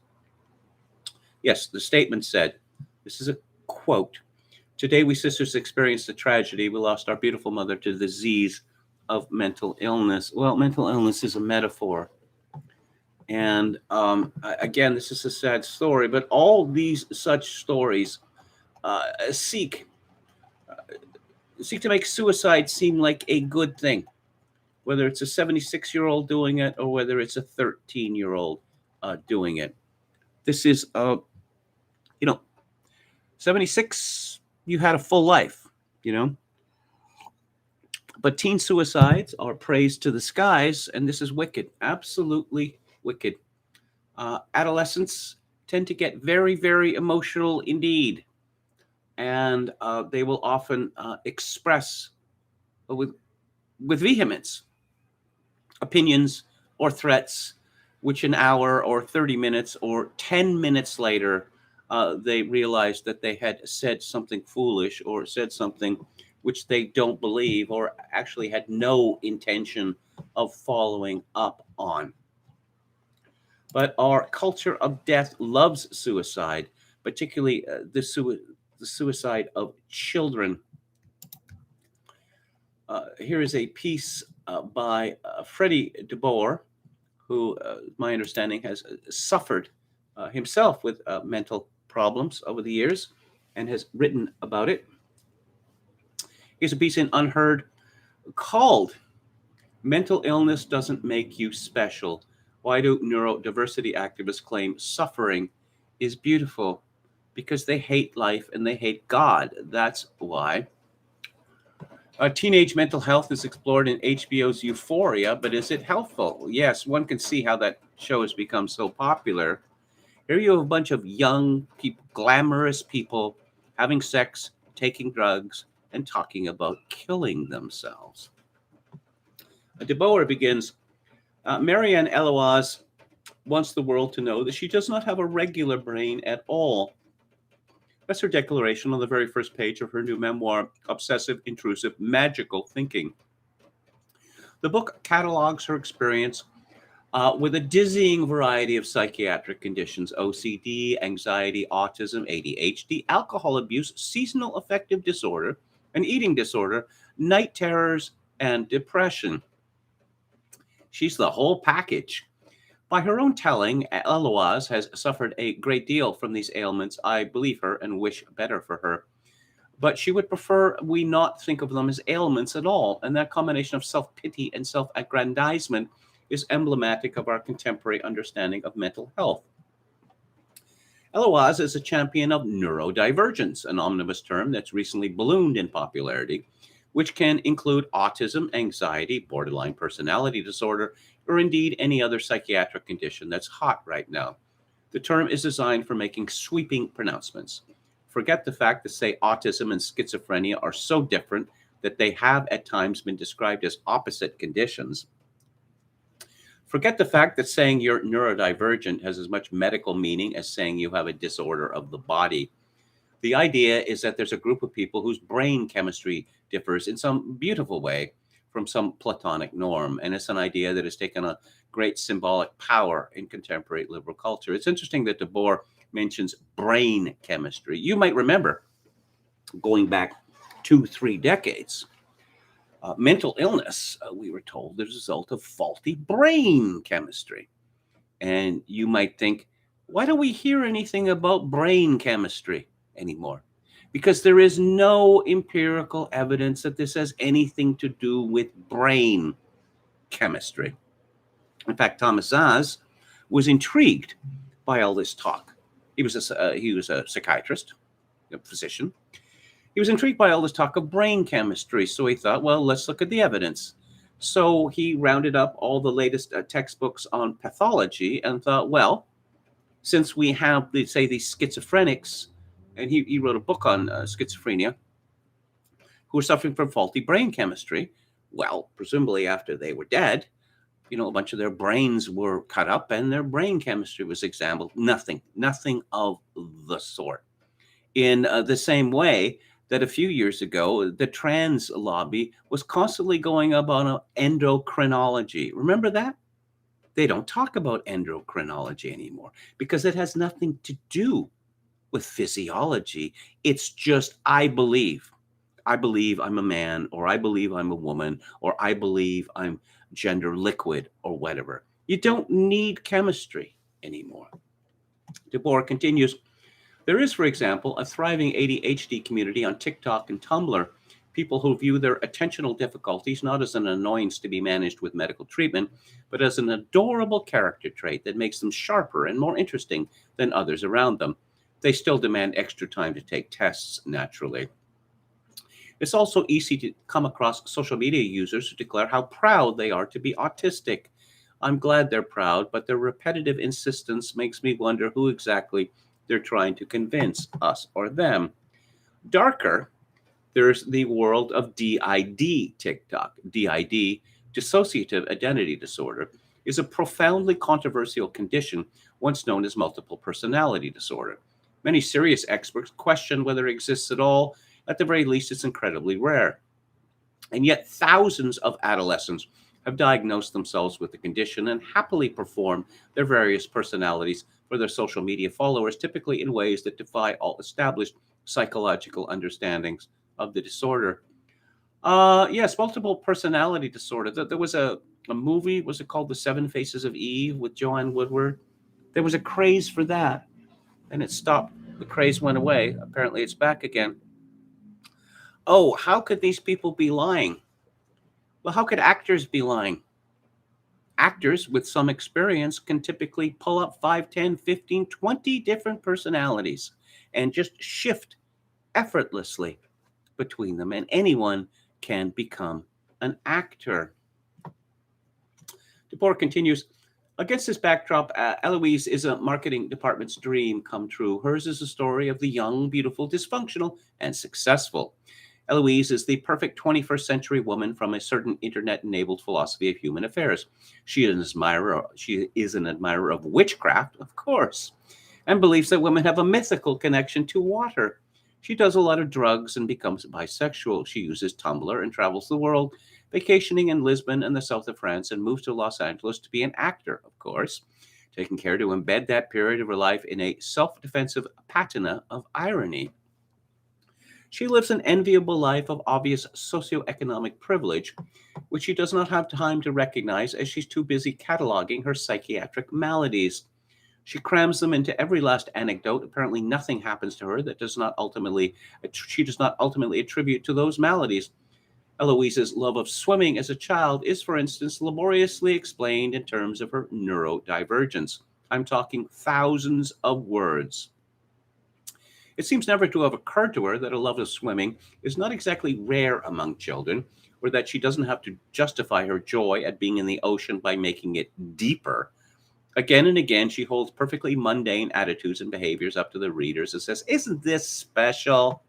Yes, the statement said, this is a quote, "Today we sisters experienced a tragedy. We lost our beautiful mother to the disease of mental illness." Well, mental illness is a metaphor. And again, this is a sad story, but all these such stories seek to make suicide seem like a good thing, whether it's a 76-year-old doing it or whether it's a 13-year-old doing it. This is, 76, you had a full life, But teen suicides are praised to the skies, and this is wicked, absolutely wicked. Adolescents tend to get very, very emotional indeed, and they will often express with vehemence opinions or threats, which an hour or 30 minutes or 10 minutes later, they realize that they had said something foolish or said something which they don't believe or actually had no intention of following up on. But our culture of death loves suicide, particularly the suicide of children. Here is a piece by Freddie DeBoer, who, my understanding, has suffered himself with mental problems over the years and has written about it. Here's a piece in Unheard called "Mental Illness Doesn't Make You Special. Why do neurodiversity activists claim suffering is beautiful?" Because they hate life and they hate God. That's why. Teenage mental health is explored in HBO's Euphoria, but is it helpful? Yes, one can see how that show has become so popular. Here you have a bunch of young people, glamorous people, having sex, taking drugs, and talking about killing themselves. DeBoer begins, Marianne Eloise wants the world to know that she does not have a regular brain at all. That's her declaration on the very first page of her new memoir, Obsessive, Intrusive, Magical Thinking. The book catalogs her experience with a dizzying variety of psychiatric conditions: OCD, anxiety, autism, ADHD, alcohol abuse, seasonal affective disorder, an eating disorder, night terrors, and depression. She's the whole package. By her own telling, Eloise has suffered a great deal from these ailments. I believe her and wish better for her. But she would prefer we not think of them as ailments at all. And that combination of self-pity and self-aggrandizement is emblematic of our contemporary understanding of mental health. Eloise is a champion of neurodivergence, an omnibus term that's recently ballooned in popularity, which can include autism, anxiety, borderline personality disorder, or indeed any other psychiatric condition that's hot right now. The term is designed for making sweeping pronouncements. Forget the fact that, say, autism and schizophrenia are so different that they have at times been described as opposite conditions. Forget the fact that saying you're neurodivergent has as much medical meaning as saying you have a disorder of the body. The idea is that there's a group of people whose brain chemistry differs in some beautiful way from some platonic norm. And it's an idea that has taken a great symbolic power in contemporary liberal culture. It's interesting that Debord mentions brain chemistry. You might remember going back 2-3 decades, mental illness, we were told, is a result of faulty brain chemistry. And you might think, why don't we hear anything about brain chemistry anymore? Because there is no empirical evidence that this has anything to do with brain chemistry. In fact, Thomas Szasz was intrigued by all this talk. He was a psychiatrist, a physician. He was intrigued by all this talk of brain chemistry. So he thought, well, let's look at the evidence. So he rounded up all the latest textbooks on pathology and thought, well, since we have, say, these schizophrenics, and he wrote a book on schizophrenia, who are suffering from faulty brain chemistry, well, presumably after they were dead, a bunch of their brains were cut up and their brain chemistry was examined. Nothing of the sort. In the same way that a few years ago, the trans lobby was constantly going up on endocrinology. Remember that? They don't talk about endocrinology anymore because it has nothing to do with physiology. It's just, I believe I'm a man, or I believe I'm a woman, or I believe I'm gender liquid, or whatever. You don't need chemistry anymore. Debord continues, there is, for example, a thriving ADHD community on TikTok and Tumblr, people who view their attentional difficulties not as an annoyance to be managed with medical treatment, but as an adorable character trait that makes them sharper and more interesting than others around them. They still demand extra time to take tests, naturally. It's also easy to come across social media users who declare how proud they are to be autistic. I'm glad they're proud, but their repetitive insistence makes me wonder who exactly they're trying to convince, us or them. Darker, there's the world of DID TikTok. DID, Dissociative Identity Disorder, is a profoundly controversial condition, once known as multiple personality disorder. Many serious experts question whether it exists at all. At the very least, it's incredibly rare. And yet thousands of adolescents have diagnosed themselves with the condition and happily perform their various personalities for their social media followers, typically in ways that defy all established psychological understandings of the disorder. Yes, multiple personality disorder. There was a movie, was it called The Seven Faces of Eve with Joanne Woodward? There was a craze for that, and it stopped. The craze went away. Apparently it's back again. Oh, how could these people be lying? Well, how could actors be lying? Actors with some experience can typically pull up 5, 10, 15, 20 different personalities and just shift effortlessly between them, and anyone can become an actor. Debord continues, against this backdrop, Eloise is a marketing department's dream come true. Hers is a story of the young, beautiful, dysfunctional, and successful. Eloise is the perfect 21st century woman from a certain internet-enabled philosophy of human affairs. She is an admirer of witchcraft, of course, and believes that women have a mythical connection to water. She does a lot of drugs and becomes bisexual. She uses Tumblr and travels the world, vacationing in Lisbon and the south of France, and moves to Los Angeles to be an actor, of course, taking care to embed that period of her life in a self-defensive patina of irony. She lives an enviable life of obvious socioeconomic privilege, which she does not have time to recognize as she's too busy cataloging her psychiatric maladies. She crams them into every last anecdote. Apparently nothing happens to her that she does not ultimately attribute to those maladies. Eloise's love of swimming as a child is, for instance, laboriously explained in terms of her neurodivergence. I'm talking thousands of words. It seems never to have occurred to her that a love of swimming is not exactly rare among children, or that she doesn't have to justify her joy at being in the ocean by making it deeper. Again and again, she holds perfectly mundane attitudes and behaviors up to the readers and says, "Isn't this special?"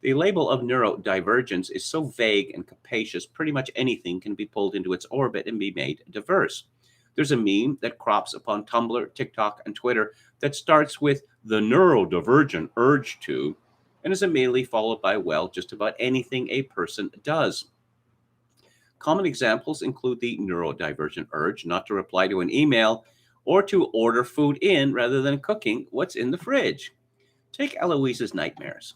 The label of neurodivergence is so vague and capacious, pretty much anything can be pulled into its orbit and be made diverse. There's a meme that crops upon Tumblr, TikTok, and Twitter that starts with the neurodivergent urge to, and is immediately followed by, well, just about anything a person does. Common examples include the neurodivergent urge not to reply to an email or to order food in rather than cooking what's in the fridge. Take Eloise's nightmares.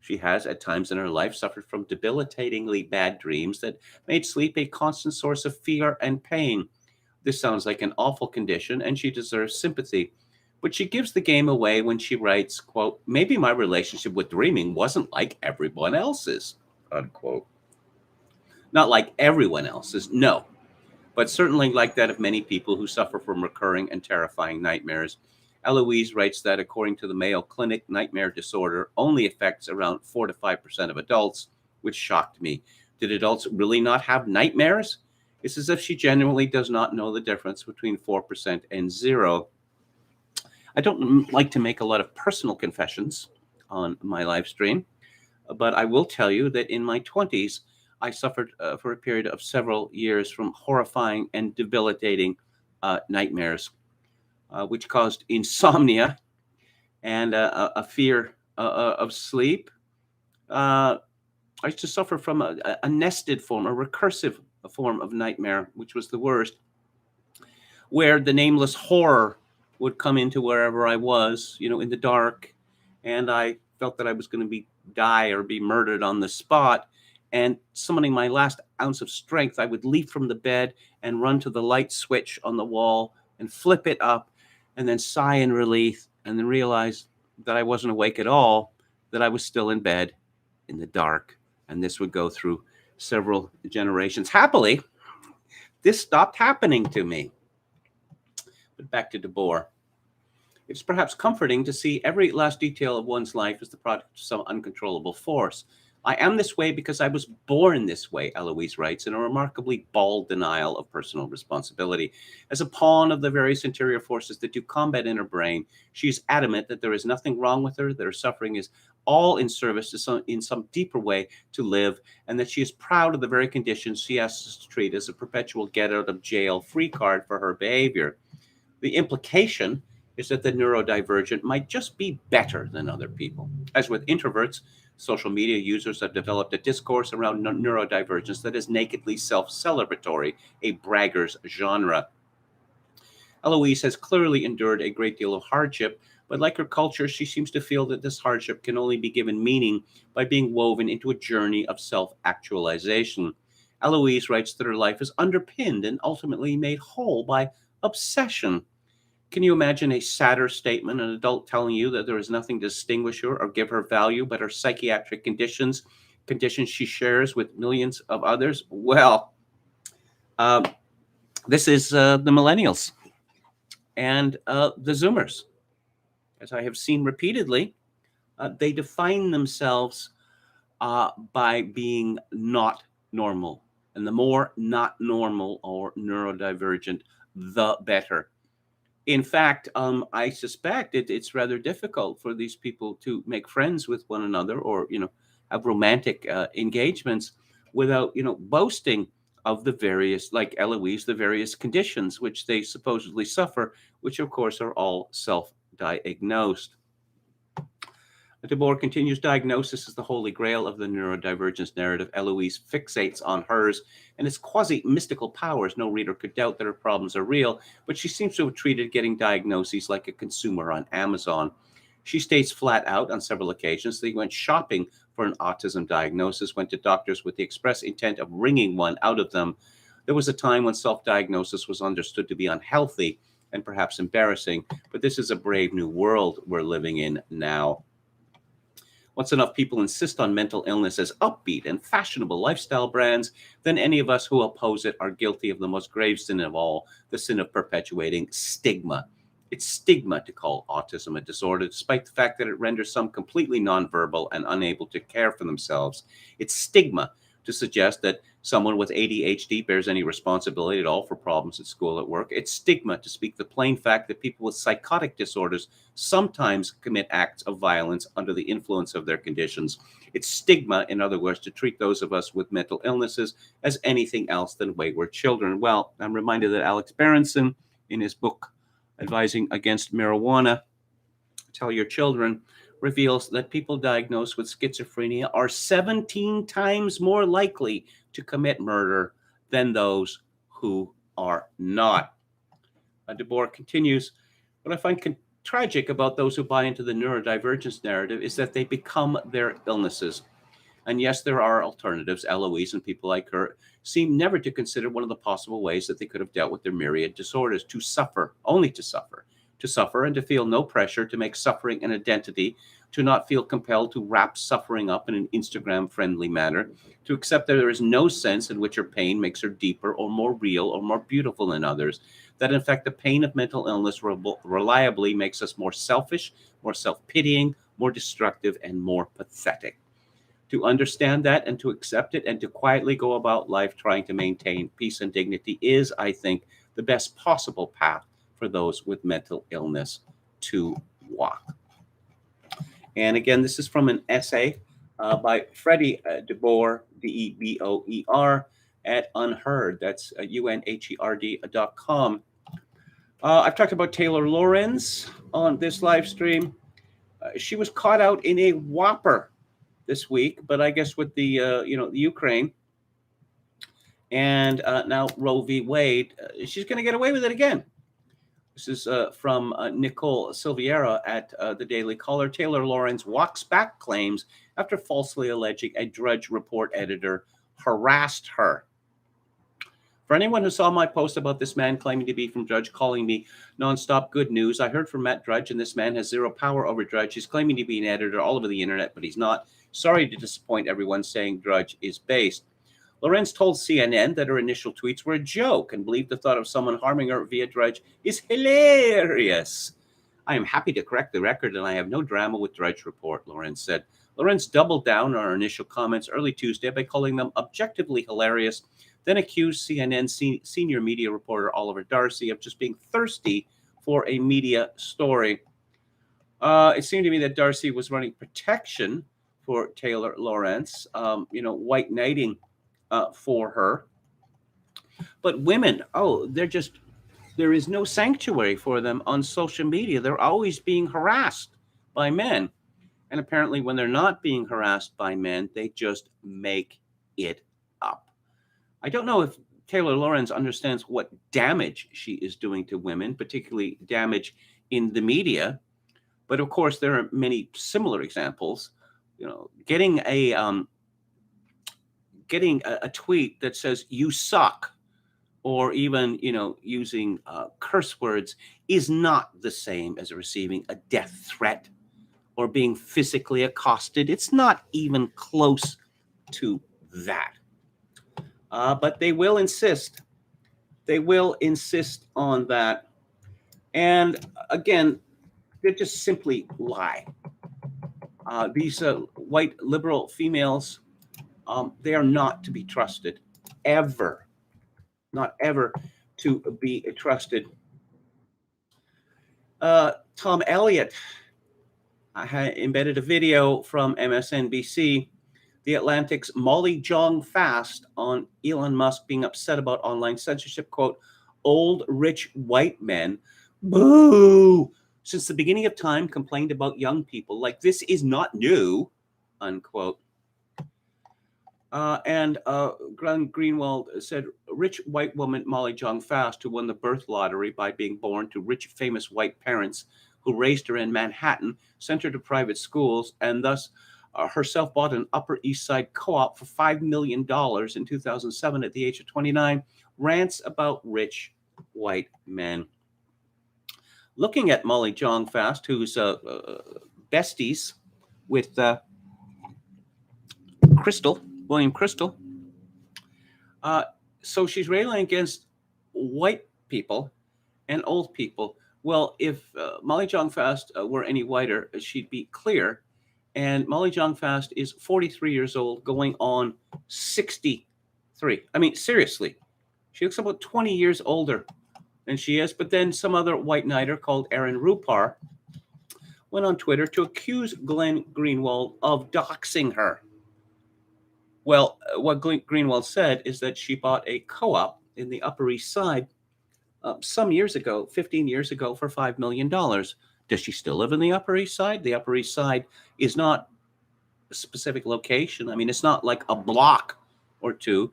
She has, at times in her life, suffered from debilitatingly bad dreams that made sleep a constant source of fear and pain. This sounds like an awful condition, and she deserves sympathy. But she gives the game away when she writes, quote, maybe my relationship with dreaming wasn't like everyone else's, unquote. Not like everyone else's, no, but certainly like that of many people who suffer from recurring and terrifying nightmares. Eloise writes that according to the Mayo Clinic, nightmare disorder only affects around 4 to 5% of adults, which shocked me. Did adults really not have nightmares? It's as if she genuinely does not know the difference between 4% and 0. I don't like to make a lot of personal confessions on my live stream, but I will tell you that in my 20s, I suffered for a period of several years from horrifying and debilitating nightmares, which caused insomnia and a fear of sleep. I used to suffer from a nested form, a recursive form of nightmare, which was the worst, where the nameless horror would come into wherever I was, in the dark, and I felt that I was going to die or be murdered on the spot. And summoning my last ounce of strength, I would leap from the bed and run to the light switch on the wall and flip it up, and then sigh in relief, and then realize that I wasn't awake at all, that I was still in bed in the dark. And this would go through several generations. Happily, this stopped happening to me. But back to DeBoer. It's perhaps comforting to see every last detail of one's life as the product of some uncontrollable force. I am this way because I was born this way, Eloise writes, in a remarkably bald denial of personal responsibility. As a pawn of the various interior forces that do combat in her brain, she is adamant that there is nothing wrong with her, that her suffering is all in service to in some deeper way to live, and that she is proud of the very conditions she has to treat as a perpetual get-out-of-jail-free card for her behavior. The implication is that the neurodivergent might just be better than other people. As with introverts, social media users have developed a discourse around neurodivergence that is nakedly self-celebratory, a bragger's genre. Eloise has clearly endured a great deal of hardship, but like her culture, she seems to feel that this hardship can only be given meaning by being woven into a journey of self-actualization. Eloise writes that her life is underpinned and ultimately made whole by obsession. Can you imagine a sadder statement, an adult telling you that there is nothing to distinguish her or give her value but her psychiatric conditions she shares with millions of others? Well, this is the millennials and the Zoomers. As I have seen repeatedly, they define themselves by being not normal. And the more not normal or neurodivergent, the better. In fact, I suspect it's rather difficult for these people to make friends with one another or, have romantic engagements without, boasting of the various, like Eloise, the various conditions which they supposedly suffer, which of course are all self-diagnosed. DeBoer continues, diagnosis is the holy grail of the neurodivergence narrative. Eloise fixates on hers and its quasi-mystical powers. No reader could doubt that her problems are real, but she seems to have treated getting diagnoses like a consumer on Amazon. She states flat out on several occasions that he went shopping for an autism diagnosis, went to doctors with the express intent of wringing one out of them. There was a time when self-diagnosis was understood to be unhealthy and perhaps embarrassing, but this is a brave new world we're living in now. Once enough people insist on mental illness as upbeat and fashionable lifestyle brands, then any of us who oppose it are guilty of the most grave sin of all, the sin of perpetuating stigma. It's stigma to call autism a disorder, despite the fact that it renders some completely nonverbal and unable to care for themselves. It's stigma to suggest that someone with ADHD bears any responsibility at all for problems at school, at work. It's stigma to speak the plain fact that people with psychotic disorders sometimes commit acts of violence under the influence of their conditions. It's stigma, in other words, to treat those of us with mental illnesses as anything else than wayward children. Well, I'm reminded that Alex Berenson in his book advising against marijuana, Tell Your Children, reveals that people diagnosed with schizophrenia are 17 times more likely to commit murder than those who are not. DeBoer continues, what I find tragic about those who buy into the neurodivergence narrative is that they become their illnesses. And yes, there are alternatives. Eloise and people like her seem never to consider one of the possible ways that they could have dealt with their myriad disorders: to suffer, only to suffer and to feel no pressure to make suffering an identity, to not feel compelled to wrap suffering up in an Instagram-friendly manner, to accept that there is no sense in which her pain makes her deeper or more real or more beautiful than others, that in fact the pain of mental illness reliably makes us more selfish, more self-pitying, more destructive, and more pathetic. To understand that and to accept it and to quietly go about life trying to maintain peace and dignity is, I think, the best possible path for those with mental illness to walk. And again, this is from an essay by Freddie DeBoer, DeBoer, at Unheard. That's unherd.com. I've talked about Taylor Lorenz on this live stream. She was caught out in a whopper this week, but I guess with the the Ukraine and now Roe v. Wade, she's going to get away with it again. This is from Nicole Silviera at the Daily Caller. Taylor Lorenz walks back claims after falsely alleging a Drudge Report editor harassed her. For anyone who saw my post about this man claiming to be from Drudge calling me nonstop good news, I heard from Matt Drudge, and this man has zero power over Drudge. He's claiming to be an editor all over the internet, but he's not. Sorry to disappoint everyone saying Drudge is based. Lorenz told CNN that her initial tweets were a joke and believed the thought of someone harming her via Drudge is hilarious. I am happy to correct the record, and I have no drama with Drudge Report, Lorenz said. Lorenz doubled down on her initial comments early Tuesday by calling them objectively hilarious, then accused CNN senior media reporter Oliver Darcy of just being thirsty for a media story. It seemed to me that Darcy was running protection for Taylor Lorenz, white knighting for her. But women, there is no sanctuary for them on social media. They're always being harassed by men. And apparently when they're not being harassed by men, they just make it up. I don't know if Taylor Lorenz understands what damage she is doing to women, particularly damage in the media. But of course, there are many similar examples. Getting a tweet that says "you suck," or even using curse words is not the same as receiving a death threat or being physically accosted. It's not even close to that. But they will insist. They will insist on that. And again, they just simply lie. These white liberal females, they are not to be trusted, ever. Not ever to be trusted. Tom Elliott had embedded a video from MSNBC, The Atlantic's Molly Jong Fast, on Elon Musk being upset about online censorship. Quote, old rich white men, boo, since the beginning of time complained about young people like this is not new, unquote. And Glenn Greenwald said, rich white woman Molly Jong Fast, who won the birth lottery by being born to rich, famous white parents who raised her in Manhattan, sent her to private schools, and thus herself bought an Upper East Side co-op for $5 million in 2007 at the age of 29, rants about rich white men. Looking at Molly Jong Fast, who's besties with William Crystal. So she's railing against white people and old people. Well, if Molly Jong Fast were any whiter, she'd be clear. And Molly Jong Fast is 43 years old, going on 63. I mean, seriously, she looks about 20 years older than she is. But then some other white knighter called Aaron Rupar went on Twitter to accuse Glenn Greenwald of doxing her. Well, what Greenwald said is that she bought a co-op in the Upper East Side some years ago, 15 years ago, for $5 million. Does she still live in the Upper East Side? The Upper East Side is not a specific location. I mean, it's not like a block or two.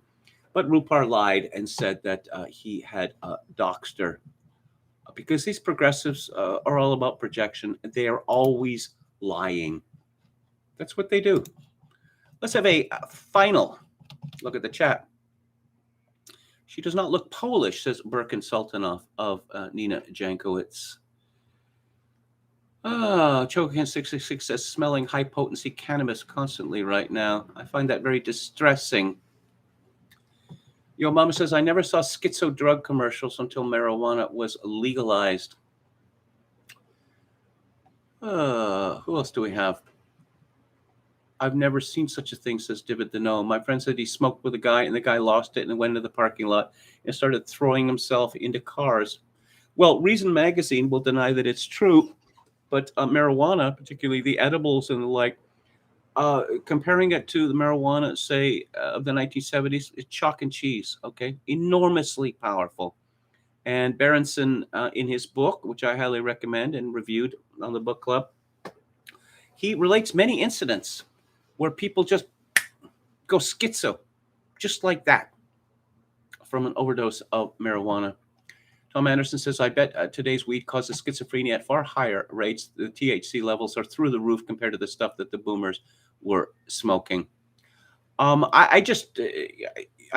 But Rupar lied and said that he had doxed her, because these progressives are all about projection. They are always lying. That's what they do. Let's have a final look at the chat. She does not look Polish, says Birkin Sultanov of Nina Jankowicz. Chokin 666 says, smelling high potency cannabis constantly right now. I find that very distressing. Your mama says, I never saw schizo drug commercials until marijuana was legalized. Who else do we have? I've never seen such a thing, says David the Gnome. My friend said he smoked with a guy and the guy lost it and went into the parking lot and started throwing himself into cars. Well, Reason Magazine will deny that it's true, but marijuana, particularly the edibles and the like, comparing it to the marijuana, say, of the 1970s, it's chalk and cheese, okay? Enormously powerful. And Berenson, in his book, which I highly recommend and reviewed on the book club, he relates many incidents where people just go schizo, just like that, from an overdose of marijuana. Tom Anderson says, I bet today's weed causes schizophrenia at far higher rates. The THC levels are through the roof compared to the stuff that the boomers were smoking. I've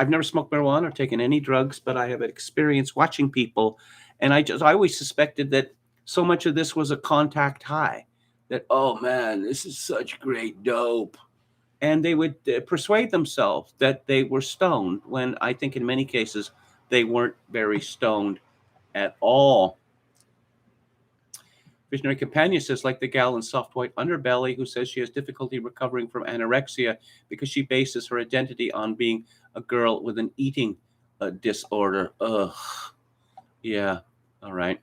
never smoked marijuana or taken any drugs, but I have experience watching people. And I always suspected that so much of this was a contact high, that, oh man, this is such great dope. And they would persuade themselves that they were stoned, when I think in many cases they weren't very stoned at all. Visionary Companion says, like the gal in Soft White Underbelly who says she has difficulty recovering from anorexia because she bases her identity on being a girl with an eating disorder. Ugh. Yeah. All right.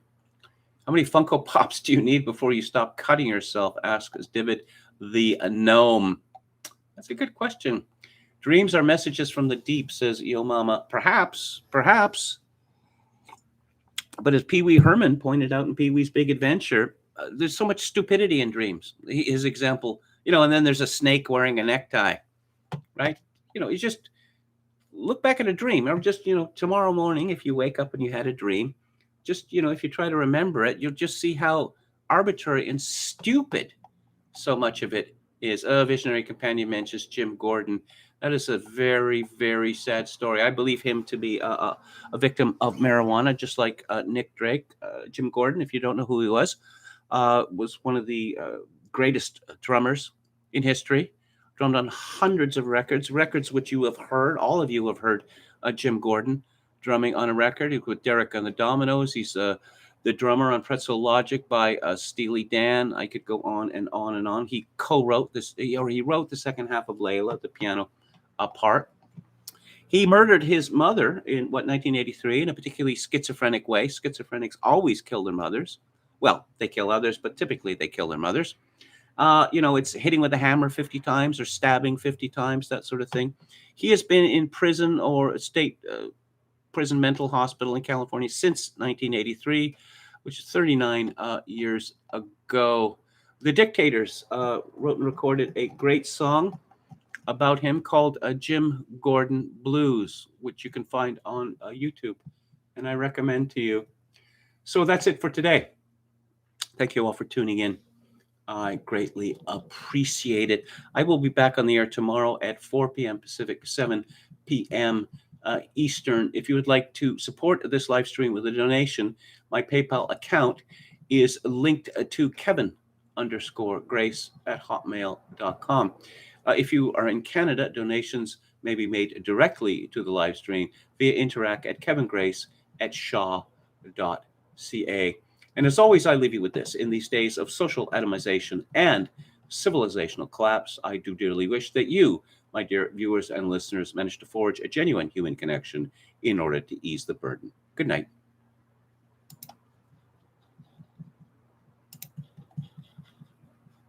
How many Funko Pops do you need before you stop cutting yourself? Asks David the Gnome. That's a good question. Dreams are messages from the deep, says Yo Mama. Perhaps. But as Pee Wee Herman pointed out in Pee Wee's Big Adventure, there's so much stupidity in dreams. His example, and then there's a snake wearing a necktie, right? You just look back at a dream, or just, tomorrow morning, if you wake up and you had a dream, just, if you try to remember it, you'll just see how arbitrary and stupid so much of it is. Visionary Companion mentions Jim Gordon. That is a very, very sad story. I believe him to be a victim of marijuana, just like Nick Drake. Jim Gordon, if you don't know who he was one of the greatest drummers in history. Drummed on hundreds of records which you have heard. All of you have heard Jim Gordon drumming on a record. With Derek on the Dominoes. He's the drummer on Pretzel Logic by Steely Dan. I could go on and on and on. He co-wrote this, or he wrote the second half of Layla, the piano part. He murdered his mother in 1983 in a particularly schizophrenic way. Schizophrenics always kill their mothers. Well, they kill others, but typically they kill their mothers. It's hitting with a hammer 50 times or stabbing 50 times, that sort of thing. He has been in prison or state prison mental hospital in California since 1983, which is 39 years ago. The Dictators wrote and recorded a great song about him called Jim Gordon Blues, which you can find on YouTube, and I recommend to you. So that's it for today. Thank you all for tuning in. I greatly appreciate it. I will be back on the air tomorrow at 4 p.m. Pacific, 7 p.m. Eastern. If you would like to support this live stream with a donation, my PayPal account is linked to Kevin_Grace@hotmail.com. If you are in Canada, donations may be made directly to the live stream via Interac at kevingrace@shaw.ca. And as always, I leave you with this. In these days of social atomization and civilizational collapse, I do dearly wish that you, my dear viewers and listeners, manage to forge a genuine human connection in order to ease the burden. Good night.